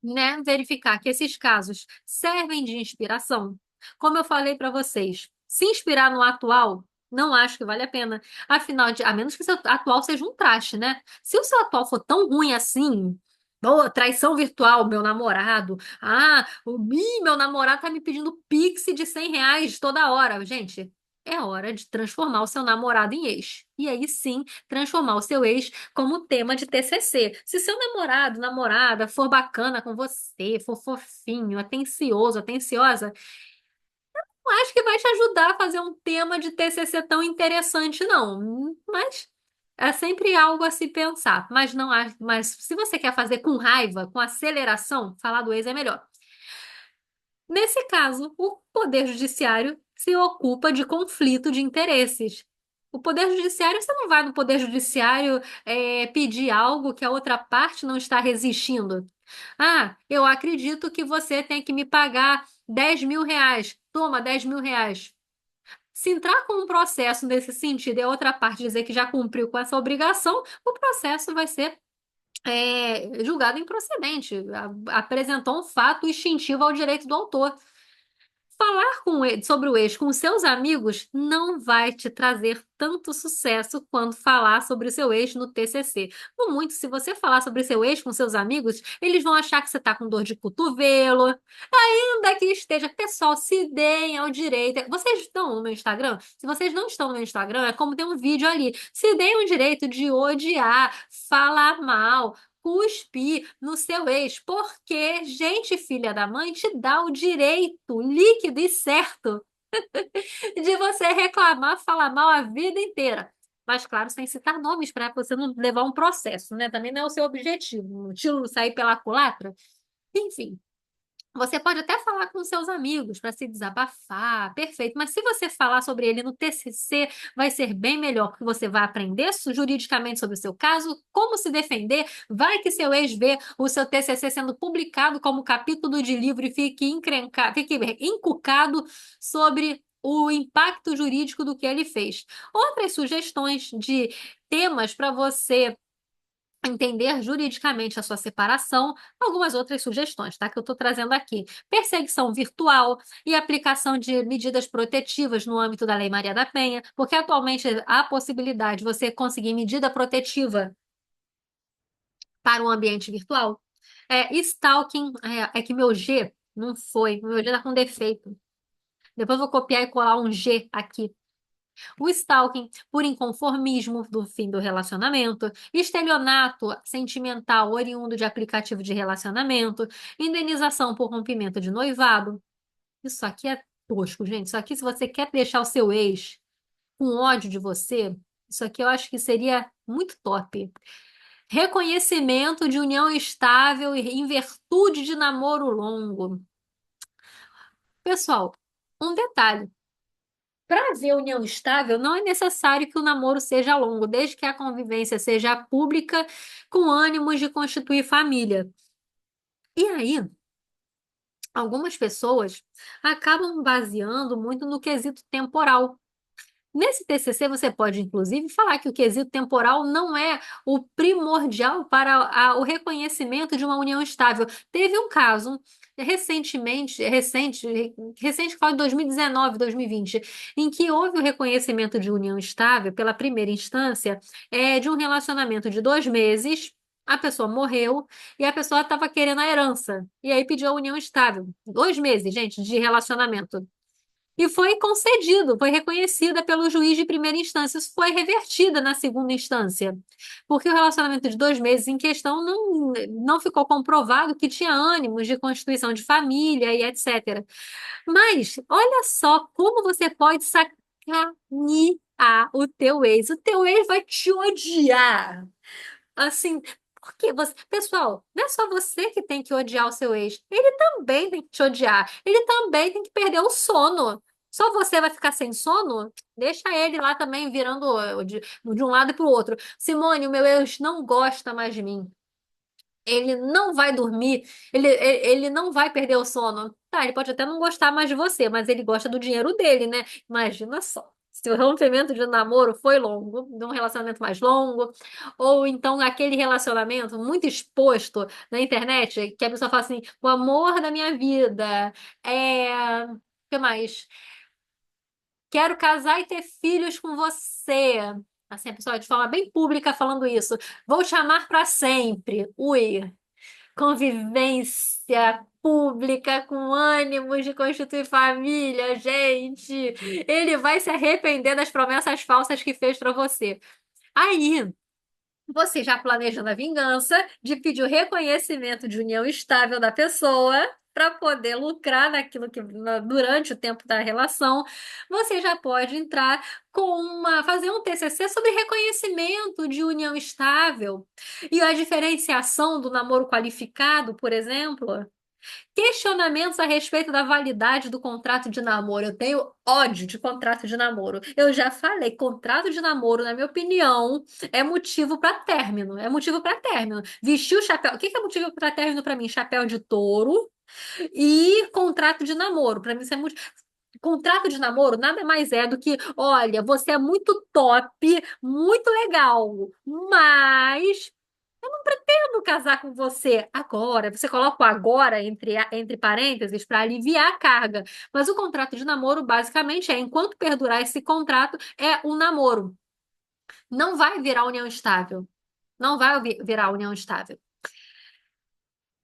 né, verificar que esses casos servem de inspiração. Como eu falei para vocês, se inspirar no atual, não acho que vale a pena. Afinal, a menos que seu atual seja um traste, né? Se o seu atual for tão ruim assim, oh, traição virtual, meu namorado. Ah, meu namorado tá me pedindo pix de R$ 100 toda hora. Gente, é hora de transformar o seu namorado em ex. E aí sim, transformar o seu ex como tema de TCC. Se seu namorado, namorada for bacana com você, for fofinho, atencioso, atenciosa, não acho que vai te ajudar a fazer um tema de TCC tão interessante, não. Mas é sempre algo a se pensar. Mas não acho, mas se você quer fazer com raiva, com aceleração, falar do ex é melhor. Nesse caso, o Poder Judiciário se ocupa de conflito de interesses. O Poder Judiciário, você não vai no Poder Judiciário pedir algo que a outra parte não está resistindo. Ah, eu acredito que você tem que me pagar R$ 10.000. Toma, R$ 10.000. Se entrar com um processo nesse sentido e a outra parte dizer que já cumpriu com essa obrigação, o processo vai ser julgado improcedente. Apresentou um fato instintivo ao direito do autor. Falar sobre o ex com os seus amigos não vai te trazer tanto sucesso quanto falar sobre o seu ex no TCC. No muito, se você falar sobre seu ex com seus amigos, eles vão achar que você está com dor de cotovelo, ainda que esteja. Pessoal, se deem ao direito. Vocês estão no meu Instagram? Se vocês não estão no meu Instagram, é como tem um vídeo ali. Se deem o direito de odiar, falar mal, cuspir no seu ex, porque gente filha da mãe te dá o direito líquido e certo de você reclamar, falar mal a vida inteira. Mas, claro, sem citar nomes para você não levar um processo, né? Também não é o seu objetivo. O tiro sair pela culatra. Enfim. Você pode até falar com seus amigos para se desabafar, perfeito. Mas se você falar sobre ele no TCC, vai ser bem melhor, porque você vai aprender juridicamente sobre o seu caso, como se defender. Vai que seu ex vê o seu TCC sendo publicado como capítulo de livro e fique encucado sobre o impacto jurídico do que ele fez. Outras sugestões de temas para você entender juridicamente a sua separação, algumas outras sugestões, tá? Que eu estou trazendo aqui. Perseguição virtual e aplicação de medidas protetivas no âmbito da Lei Maria da Penha, porque atualmente há a possibilidade de você conseguir medida protetiva para o ambiente virtual. Stalking, é que meu G não foi, meu G está com defeito. Depois eu vou copiar e colar um G aqui. O stalking por inconformismo do fim do relacionamento, estelionato sentimental oriundo de aplicativo de relacionamento, indenização por rompimento de noivado. Isso aqui é tosco, gente. Isso aqui, se você quer deixar o seu ex com ódio de você, isso aqui eu acho que seria muito top. Reconhecimento de união estável em virtude de namoro longo. Pessoal, um detalhe. Para haver união estável, não é necessário que o namoro seja longo, desde que a convivência seja pública, com ânimos de constituir família. E aí, algumas pessoas acabam baseando muito no quesito temporal. Nesse TCC, você pode, inclusive, falar que o quesito temporal não é o primordial para o reconhecimento de uma união estável. Teve um caso recente, que foi em 2019, 2020, em que houve o reconhecimento de união estável pela primeira instância, de um relacionamento de 2 meses. A pessoa morreu e a pessoa estava querendo a herança. E aí pediu a união estável. 2 meses, gente, de relacionamento. E foi concedido, foi reconhecida pelo juiz de primeira instância. Isso foi revertida na segunda instância, porque o relacionamento de 2 meses em questão não ficou comprovado que tinha ânimos de constituição de família e etc. Mas olha só como você pode sacanear o teu ex. O teu ex vai te odiar. Assim, porque você. Pessoal, não é só você que tem que odiar o seu ex. Ele também tem que te odiar. Ele também tem que perder o sono. Só você vai ficar sem sono? Deixa ele lá também virando de um lado e para o outro. Simone, o meu ex não gosta mais de mim. Ele não vai dormir, ele não vai perder o sono. Tá, ele pode até não gostar mais de você, mas ele gosta do dinheiro dele, né? Imagina só. Se o rompimento de namoro foi longo, de um relacionamento mais longo, ou então aquele relacionamento muito exposto na internet, que a pessoa fala assim, o amor da minha vida, o que mais? Quero casar e ter filhos com você. Assim, a pessoa de forma bem pública falando isso. Vou te amar para sempre. Ui, convivência pública com ânimos de constituir família, gente. Ele vai se arrepender das promessas falsas que fez para você. Aí, você já planejando a vingança de pedir o reconhecimento de união estável da pessoa para poder lucrar naquilo que durante o tempo da relação, você já pode entrar fazer um TCC sobre reconhecimento de união estável e a diferenciação do namoro qualificado, por exemplo. Questionamentos a respeito da validade do contrato de namoro. Eu tenho ódio de contrato de namoro. Eu já falei, contrato de namoro, na minha opinião, é motivo para término. É motivo para término. Vestir o chapéu. O que que é motivo para término para mim? Chapéu de touro e contrato de namoro. Para mim, isso é muito. Contrato de namoro nada mais é do que, olha, você é muito top, muito legal, mas Quero casar com você agora. Você coloca o agora entre parênteses para aliviar a carga. Mas o contrato de namoro, basicamente, enquanto perdurar esse contrato, é um namoro. Não vai virar união estável. Não vai virar união estável.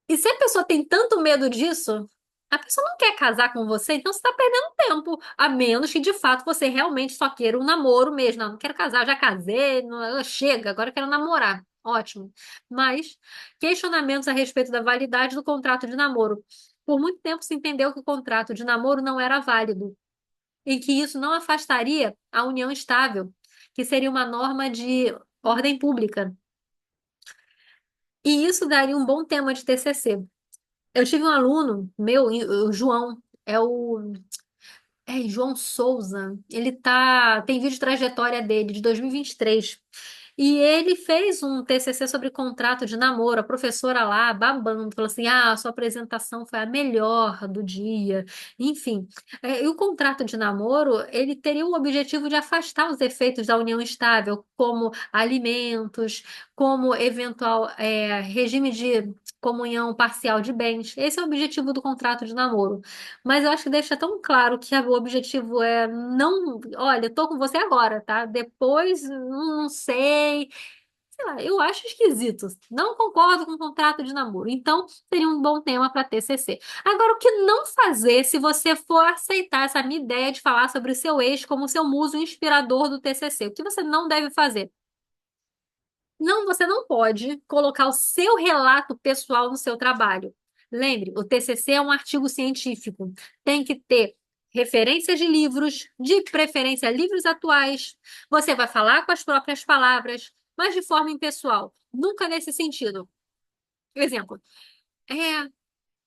E se a pessoa tem tanto medo disso, a pessoa não quer casar com você, então você está perdendo tempo. A menos que de fato você realmente só queira um namoro mesmo. Não, não quero casar, já casei, chega, agora eu quero namorar. Ótimo. Mas questionamentos a respeito da validade do contrato de namoro. Por muito tempo se entendeu que o contrato de namoro não era válido e que isso não afastaria a união estável, que seria uma norma de ordem pública. E isso daria um bom tema de TCC. Eu tive um aluno meu, o João, João Souza. Tem vídeo de trajetória dele de 2023. E ele fez um TCC sobre contrato de namoro. A professora lá, babando, falou assim: Ah, a sua apresentação foi a melhor do dia. Enfim, e o contrato de namoro, ele teria o objetivo de afastar os efeitos da união estável, como alimentos, como eventual regime de comunhão parcial de bens. Esse é o objetivo do contrato de namoro. Mas eu acho que deixa tão claro que o objetivo é não, olha, eu tô com você agora, tá? Depois, não sei. Sei lá, eu acho esquisito. Não concordo com o contrato de namoro. Então, seria um bom tema para TCC. Agora, o que não fazer se você for aceitar essa minha ideia de falar sobre o seu ex como seu muso inspirador do TCC? O que você não deve fazer? Não, você não pode colocar o seu relato pessoal no seu trabalho. Lembre, o TCC é um artigo científico. Tem que ter referências de livros, de preferência livros atuais. Você vai falar com as próprias palavras, mas de forma impessoal. Nunca nesse sentido. Exemplo, é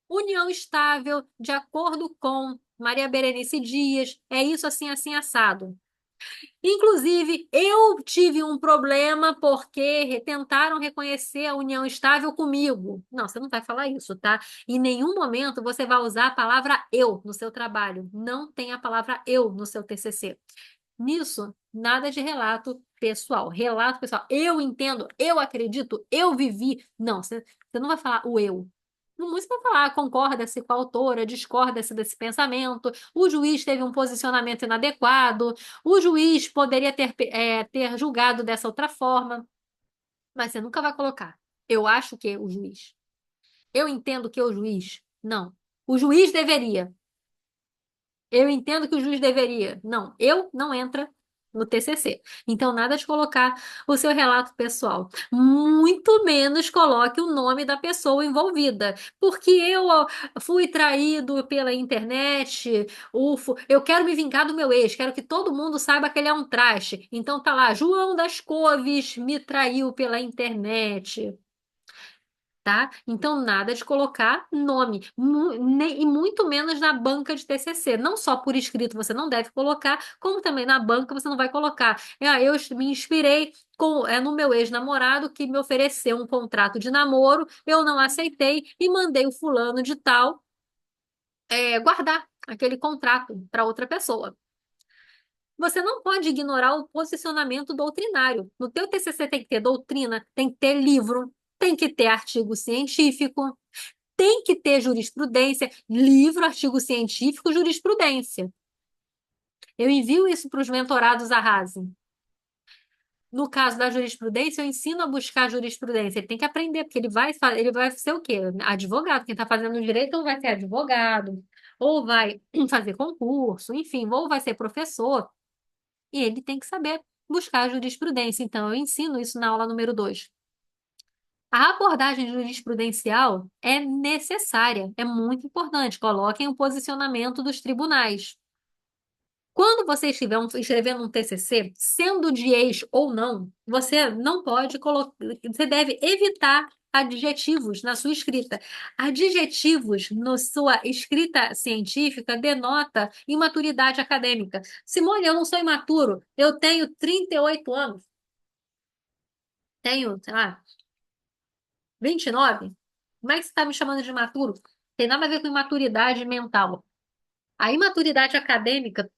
união estável de acordo com Maria Berenice Dias. É isso assim, assim, assado. Inclusive, eu tive um problema porque tentaram reconhecer a união estável comigo. Não, você não vai falar isso, tá? Em nenhum momento você vai usar a palavra eu no seu trabalho. Não tem a palavra eu no seu TCC. Nisso, nada de relato pessoal. Relato pessoal. Eu entendo, eu acredito, eu vivi. Não, você não vai falar o eu. No músico vai falar, concorda-se com a autora, discorda-se desse pensamento, o juiz teve um posicionamento inadequado, o juiz poderia ter julgado dessa outra forma, mas você nunca vai colocar. Eu acho que o juiz. Eu entendo que o juiz. Não. O juiz deveria. Eu entendo que o juiz deveria. Não, eu não entra no TCC. Então, nada de colocar o seu relato pessoal. Muito menos coloque o nome da pessoa envolvida. Porque eu ó, fui traído pela internet, eu quero me vingar do meu ex, quero que todo mundo saiba que ele é um traste. Então, tá lá, João das Couves me traiu pela internet. Tá? Então, nada de colocar nome, e muito menos na banca de TCC. Não só por escrito você não deve colocar, como também na banca você não vai colocar. Eu me inspirei no meu ex-namorado que me ofereceu um contrato de namoro, eu não aceitei e mandei o fulano de tal guardar aquele contrato para outra pessoa. Você não pode ignorar o posicionamento doutrinário. No teu TCC tem que ter doutrina, tem que ter livro, tem que ter artigo científico, tem que ter jurisprudência, livro, artigo científico, jurisprudência. Eu envio isso para os mentorados Arrase. No caso da jurisprudência, eu ensino a buscar jurisprudência. Ele tem que aprender, porque ele vai ser o quê? Advogado. Quem está fazendo direito ou vai ser advogado, ou vai fazer concurso, enfim, ou vai ser professor. E ele tem que saber buscar jurisprudência. Então, eu ensino isso na aula número 2. A abordagem jurisprudencial é necessária, é muito importante. Coloquem o posicionamento dos tribunais. Quando você estiver escrevendo um TCC, sendo de ex ou não, você não pode colocar, você deve evitar adjetivos na sua escrita. Adjetivos na sua escrita científica denota imaturidade acadêmica. Simone, eu não sou imaturo, eu tenho 38 anos, tenho, sei lá, 29. Como é que você está me chamando de imaturo? Tem nada a ver com imaturidade mental. A imaturidade acadêmica,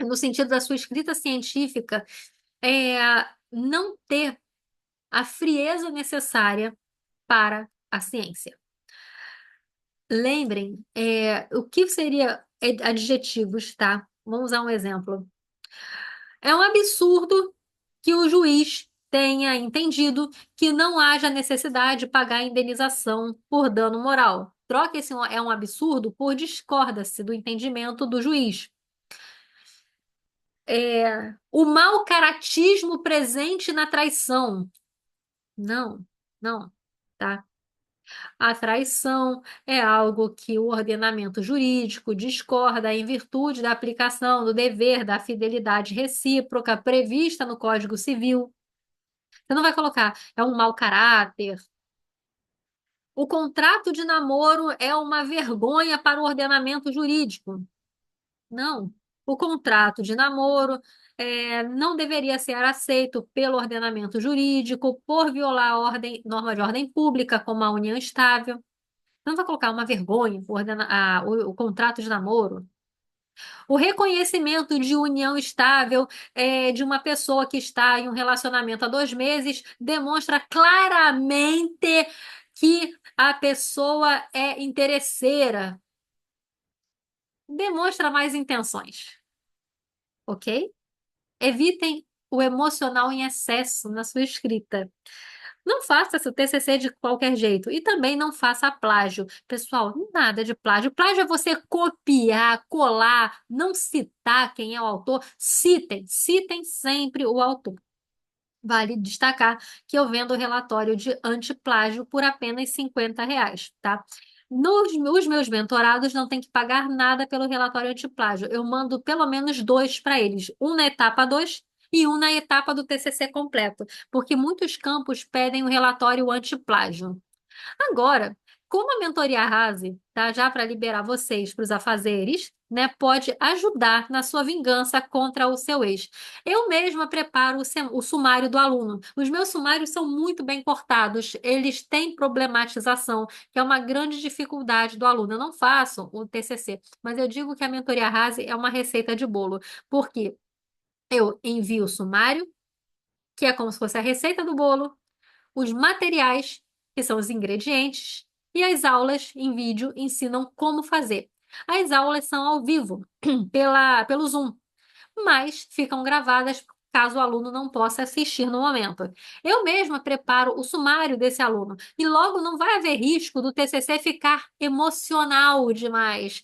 no sentido da sua escrita científica, é não ter a frieza necessária para a ciência. Lembrem, o que seria adjetivos, tá? Vamos usar um exemplo. É um absurdo que o juiz tenha entendido que não haja necessidade de pagar indenização por dano moral. Troque esse é um absurdo por discorda-se do entendimento do juiz. O mau caratismo presente na traição. Não, não, tá? A traição é algo que o ordenamento jurídico discorda em virtude da aplicação do dever da fidelidade recíproca prevista no Código Civil. Você não vai colocar, é um mau caráter. O contrato de namoro é uma vergonha para o ordenamento jurídico. Não. O contrato de namoro não deveria ser aceito pelo ordenamento jurídico por violar norma de ordem pública, como a união estável. Você não vai colocar uma vergonha o contrato de namoro. O reconhecimento de união estável de uma pessoa que está em um relacionamento há 2 meses demonstra claramente que a pessoa é interesseira. Demonstra mais intenções, ok? Evitem o emocional em excesso na sua escrita. Não faça seu TCC de qualquer jeito. E também não faça plágio. Pessoal, nada de plágio. Plágio é você copiar, colar, não citar quem é o autor. Citem sempre o autor. Vale destacar que eu vendo o relatório de antiplágio por apenas R$ 50, tá? Os meus mentorados não têm que pagar nada pelo relatório antiplágio. Eu mando pelo menos dois para eles, um na etapa 2 e um na etapa do TCC completo, porque muitos campos pedem o relatório antiplágio. Agora, como a mentoria Rase, tá, já para liberar vocês para os afazeres, né, pode ajudar na sua vingança contra o seu ex. Eu mesma preparo o sumário do aluno. Os meus sumários são muito bem cortados, eles têm problematização, que é uma grande dificuldade do aluno. Eu não faço o TCC, mas eu digo que a mentoria Rase é uma receita de bolo, porque eu envio o sumário, que é como se fosse a receita do bolo, os materiais, que são os ingredientes, e as aulas em vídeo ensinam como fazer. As aulas são ao vivo, pelo Zoom, mas ficam gravadas caso o aluno não possa assistir no momento. Eu mesma preparo o sumário desse aluno e logo não vai haver risco do TCC ficar emocional demais,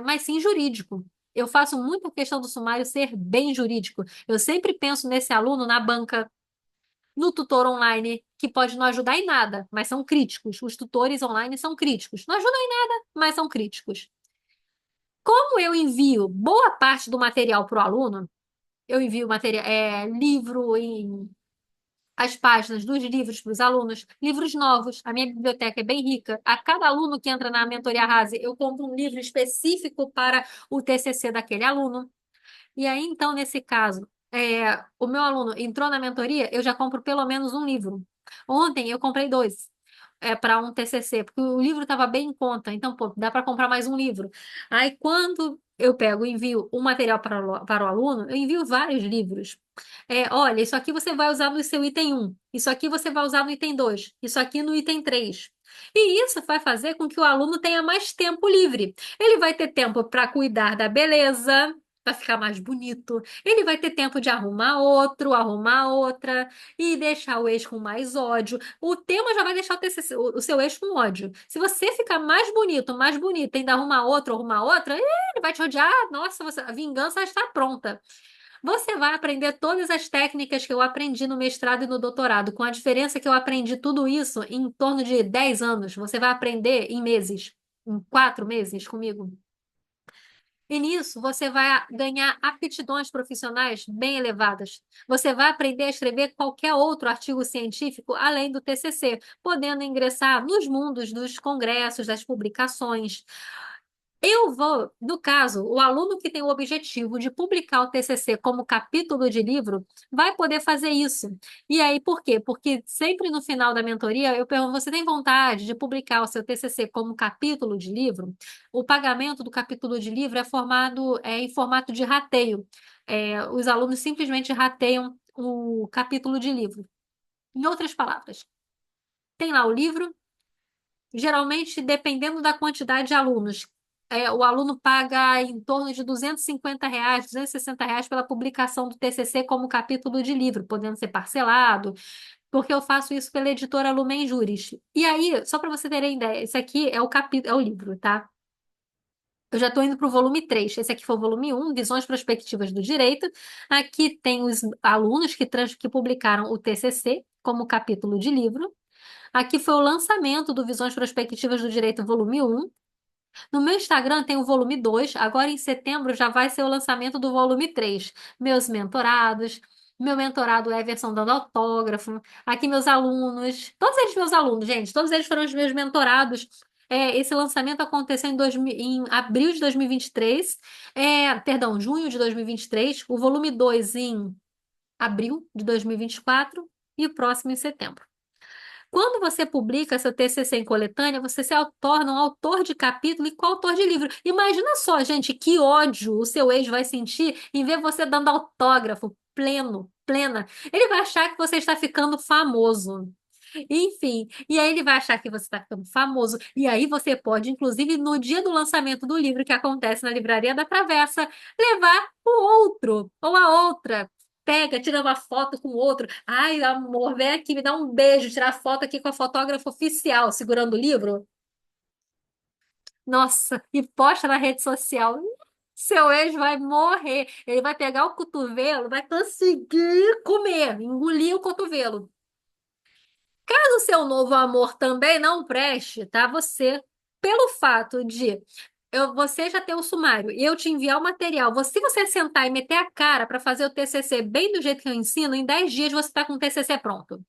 mas sim jurídico. Eu faço muita questão do sumário ser bem jurídico. Eu sempre penso nesse aluno na banca, no tutor online, que pode não ajudar em nada, mas são críticos. Os tutores online são críticos. Não ajudam em nada, mas são críticos. Como eu envio boa parte do material para o aluno, eu envio material, livro em as páginas dos livros para os alunos, livros novos. A minha biblioteca é bem rica. A cada aluno que entra na mentoria Rase, eu compro um livro específico para o TCC daquele aluno. E aí, então, nesse caso, o meu aluno entrou na mentoria, eu já compro pelo menos um livro. Ontem eu comprei dois, para um TCC, porque o livro estava bem em conta, então, pô, dá para comprar mais um livro. Aí, quando eu pego e envio um material para o aluno, eu envio vários livros. Olha, isso aqui você vai usar no seu item um, isso aqui você vai usar no item 2, isso aqui no item 3. E isso vai fazer com que o aluno tenha mais tempo livre. Ele vai ter tempo para cuidar da beleza, para ficar mais bonito. Ele vai ter tempo de arrumar outro, arrumar outra e deixar o ex com mais ódio. O tema já vai deixar o seu ex com ódio. Se você ficar mais bonito, ainda arrumar outra, ele vai te odiar. Nossa, a vingança está pronta. Você vai aprender todas as técnicas que eu aprendi no mestrado e no doutorado, com a diferença que eu aprendi tudo isso em torno de 10 anos. Você vai aprender em meses, em 4 meses comigo. E nisso você vai ganhar aptidões profissionais bem elevadas. Você vai aprender a escrever qualquer outro artigo científico além do TCC, podendo ingressar nos mundos dos congressos, das publicações. No caso, o aluno que tem o objetivo de publicar o TCC como capítulo de livro vai poder fazer isso. E aí, por quê? Porque sempre no final da mentoria eu pergunto: você tem vontade de publicar o seu TCC como capítulo de livro? O pagamento do capítulo de livro é em formato de rateio. Os alunos simplesmente rateiam o capítulo de livro. Em outras palavras, tem lá o livro, geralmente, dependendo da quantidade de alunos, o aluno paga em torno de R$ 250, R$ 260 pela publicação do TCC como capítulo de livro, podendo ser parcelado, porque eu faço isso pela editora Lumen Juris. E aí, só para você terem ideia, esse aqui é o capítulo, é o livro, tá? Eu já estou indo para o volume 3. Esse aqui foi o volume 1, Visões Prospectivas do Direito. Aqui tem os alunos que publicaram o TCC como capítulo de livro. Aqui foi o lançamento do Visões Prospectivas do Direito, volume 1. No meu Instagram tem o volume 2. Agora em setembro já vai ser o lançamento do volume 3. Meus mentorados. Meu mentorado Everson dando autógrafo. Aqui meus alunos. Todos eles meus alunos, gente. Todos eles foram os meus mentorados. Esse lançamento aconteceu em abril de 2023. Perdão, junho de 2023. O volume 2 em abril de 2024. E o próximo em setembro. Quando você publica seu TCC em coletânea, você se torna um autor de capítulo e coautor de livro. Imagina só, gente, que ódio o seu ex vai sentir em ver você dando autógrafo plena. Ele vai achar que você está ficando famoso. Enfim, e aí ele vai achar que você está ficando famoso. E aí você pode, inclusive, no dia do lançamento do livro que acontece na Livraria da Travessa, levar o outro ou a outra. Pega, tira uma foto com o outro. Ai, amor, vem aqui, me dá um beijo, tirar foto aqui com a fotógrafa oficial, segurando o livro. Nossa, e posta na rede social. Seu ex vai morrer. Ele vai pegar o cotovelo, vai conseguir comer, engolir o cotovelo. Caso o seu novo amor também não preste, tá? Pelo fato de você já ter o sumário e eu te enviar o material, se você sentar e meter a cara para fazer o TCC bem do jeito que eu ensino, em 10 dias você está com o TCC pronto.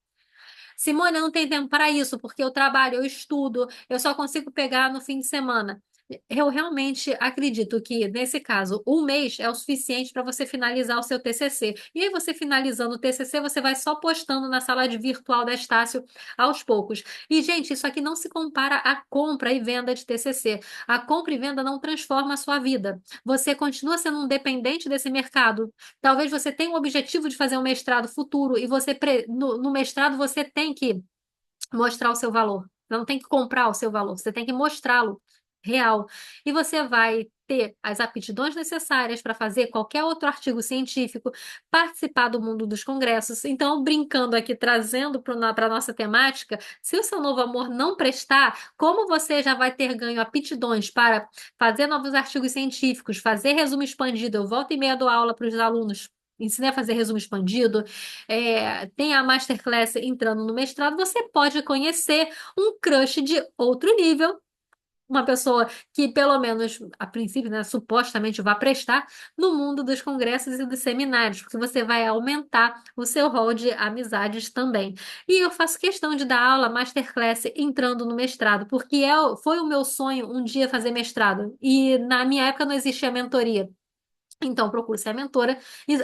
Simone, eu não tenho tempo para isso, porque eu trabalho, eu estudo, eu só consigo pegar no fim de semana. Eu realmente acredito que, nesse caso, um mês é o suficiente para você finalizar o seu TCC. E aí, você finalizando o TCC, você vai só postando na sala de virtual da Estácio aos poucos. E, gente, isso aqui não se compara à compra e venda de TCC. A compra e venda não transforma a sua vida. Você continua sendo um dependente desse mercado. Talvez você tenha o objetivo de fazer um mestrado futuro e no mestrado você tem que mostrar o seu valor. Você não tem que comprar o seu valor, você tem que mostrá-lo real. E você vai ter as aptidões necessárias para fazer qualquer outro artigo científico, participar do mundo dos congressos. Então, brincando aqui, trazendo para a nossa temática, se o seu novo amor não prestar, como você já vai ter ganho aptidões para fazer novos artigos científicos, fazer resumo expandido, eu volto e meia dou aula para os alunos. Ensinei a fazer resumo expandido, tem a Masterclass entrando no mestrado, você pode conhecer um crush de outro nível, uma pessoa que, pelo menos, a princípio, né, supostamente vai prestar no mundo dos congressos e dos seminários, porque você vai aumentar o seu rol de amizades também. E eu faço questão de dar aula Masterclass entrando no mestrado, porque foi o meu sonho um dia fazer mestrado, e na minha época não existia mentoria. Então, procure ser a mentora. E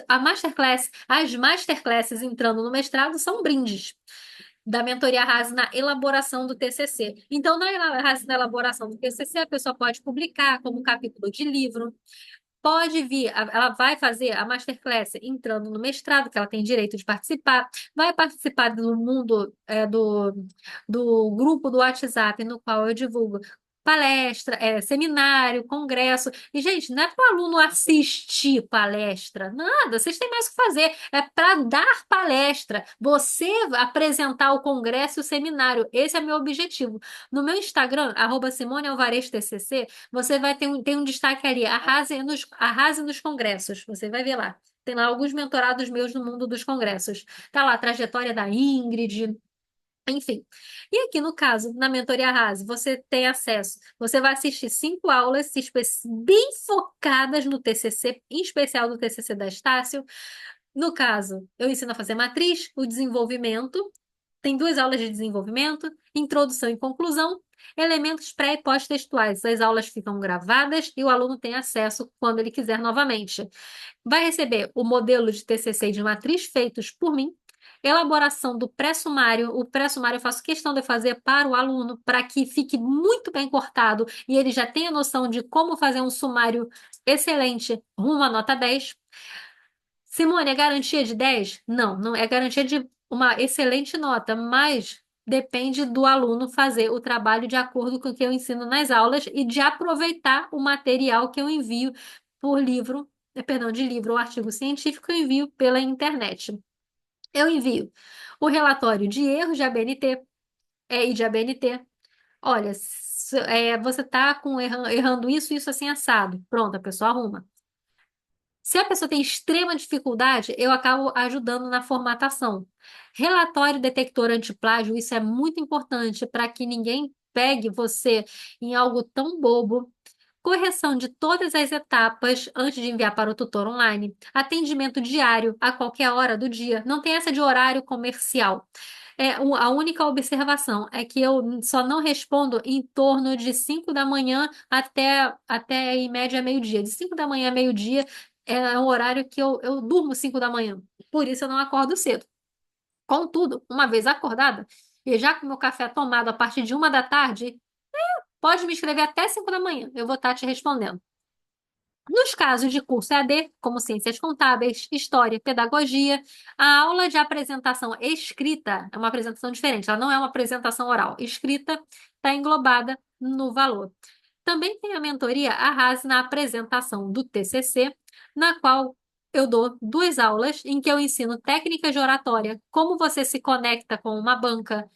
as masterclasses entrando no mestrado são brindes da mentoria Rase na elaboração do TCC. Então, Rase na elaboração do TCC, a pessoa pode publicar como capítulo de livro, pode vir, ela vai fazer a masterclass entrando no mestrado, que ela tem direito de participar, vai participar do mundo do grupo do WhatsApp, no qual eu divulgo palestra, seminário, congresso. E, gente, não é para o aluno assistir palestra, nada, vocês têm mais o que fazer, é para dar palestra, você apresentar o congresso e o seminário. Esse é meu objetivo. No meu Instagram, @SimoneAlvarezTCC, você vai tem um destaque ali, arrase nos congressos. Você vai ver lá. Tem lá alguns mentorados meus no mundo dos congressos. Tá lá a trajetória da Ingrid, enfim. E aqui no caso, na mentoria Arrase, você tem acesso. Você vai assistir 5 aulas bem focadas no TCC, em especial no TCC da Estácio. No caso, eu ensino a fazer matriz, o desenvolvimento. Tem 2 aulas de desenvolvimento, introdução e conclusão, elementos pré e pós-textuais. As aulas ficam gravadas e o aluno tem acesso quando ele quiser novamente. Vai receber o modelo de TCC e de matriz feitos por mim, elaboração do pré-sumário. O pré-sumário eu faço questão de fazer para o aluno, para que fique muito bem cortado e ele já tenha noção de como fazer um sumário excelente rumo à nota 10. Simone, é garantia de 10? Não, não é garantia de uma excelente nota, mas depende do aluno fazer o trabalho de acordo com o que eu ensino nas aulas e de aproveitar o material que eu envio por livro, perdão, de livro ou artigo científico, eu envio pela internet. Eu envio o relatório de erros de ABNT, e de ABNT. Olha, você está errando isso, isso assim assado. Pronto, a pessoa arruma. Se a pessoa tem extrema dificuldade, eu acabo ajudando na formatação. Relatório detector antiplágio, isso é muito importante para que ninguém pegue você em algo tão bobo. Correção de todas as etapas antes de enviar para o tutor online. Atendimento diário a qualquer hora do dia. Não tem essa de horário comercial. A única observação é que eu só não respondo em torno de 5 da manhã até em média meio-dia. De 5 da manhã a meio-dia é um horário que eu durmo 5 da manhã. Por isso eu não acordo cedo. Contudo, uma vez acordada, e já com meu café tomado a partir de 1 da tarde, pode me escrever até 5 da manhã. Eu vou estar te respondendo. Nos casos de curso EAD, como ciências contábeis, história, pedagogia, a aula de apresentação escrita é uma apresentação diferente, ela não é uma apresentação oral. Escrita está englobada no valor. Também tem a mentoria Arrase na apresentação do TCC, na qual eu dou 2 aulas em que eu ensino técnicas de oratória, como você se conecta com uma banca,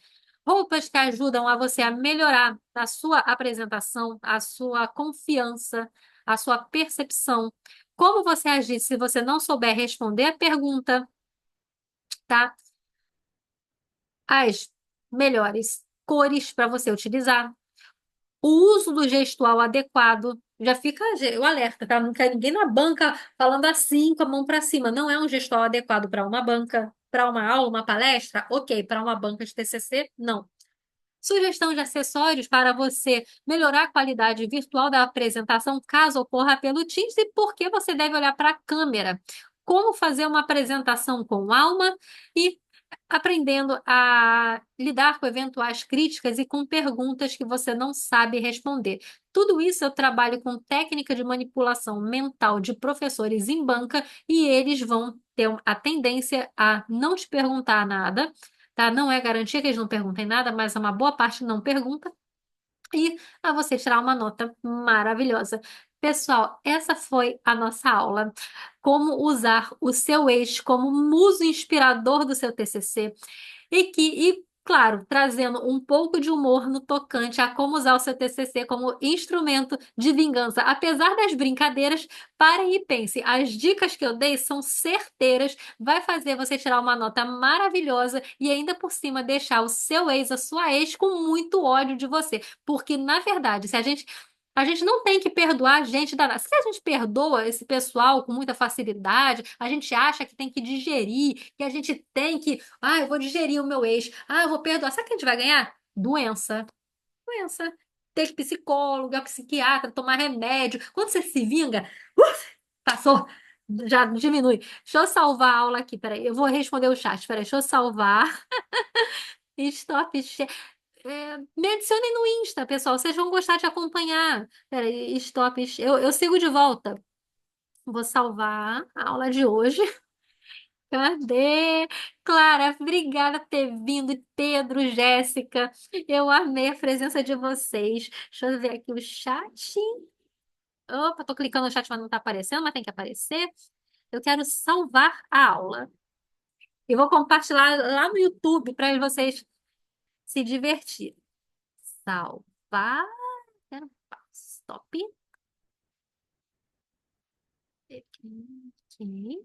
roupas que ajudam a você a melhorar a sua apresentação, a sua confiança, a sua percepção. Como você agir se você não souber responder a pergunta, tá? As melhores cores para você utilizar. O uso do gestual adequado. Já fica o alerta, tá? Não quer ninguém na banca falando assim, com a mão para cima. Não é um gestual adequado para uma banca, para uma aula, uma palestra? Ok. Para uma banca de TCC? Não. Sugestão de acessórios para você melhorar a qualidade virtual da apresentação, caso ocorra pelo Teams, e por que você deve olhar para a câmera. Como fazer uma apresentação com alma e aprendendo a lidar com eventuais críticas e com perguntas que você não sabe responder. Tudo isso eu trabalho com técnica de manipulação mental de professores em banca e eles vão ter a tendência a não te perguntar nada, tá? Não é garantia que eles não perguntem nada, mas uma boa parte não pergunta e a você tirar uma nota maravilhosa. Pessoal, essa foi a nossa aula. Como usar o seu ex como muso inspirador do seu TCC claro, trazendo um pouco de humor no tocante a como usar o seu TCC como instrumento de vingança. Apesar das brincadeiras, parem e pense. As dicas que eu dei são certeiras, vai fazer você tirar uma nota maravilhosa e ainda por cima deixar o seu ex, a sua ex, com muito ódio de você. Porque, na verdade, se a gente não tem que perdoar a gente danada. Se a gente perdoa esse pessoal com muita facilidade, a gente acha que tem que digerir, que a gente tem que. Ah, eu vou digerir o meu ex. Ah, eu vou perdoar. Sabe o que a gente vai ganhar? Doença. Doença. Ter psicóloga, psiquiatra, tomar remédio. Quando você se vinga, passou, já diminui. Deixa eu salvar a aula aqui, peraí. Eu vou responder o chat, peraí. Deixa eu salvar. Stop. Me adicionem no Insta, pessoal. Vocês vão gostar de acompanhar. Peraí, stop. Eu sigo de volta. Vou salvar a aula de hoje. Cadê? Clara, obrigada por ter vindo. Pedro, Jéssica, eu amei a presença de vocês. Deixa eu ver aqui o chat. Opa, tô clicando no chat, mas não tá aparecendo, mas tem que aparecer. Eu quero salvar a aula. E vou compartilhar lá no YouTube para vocês se divertirem. Salvar. Stop. Aqui.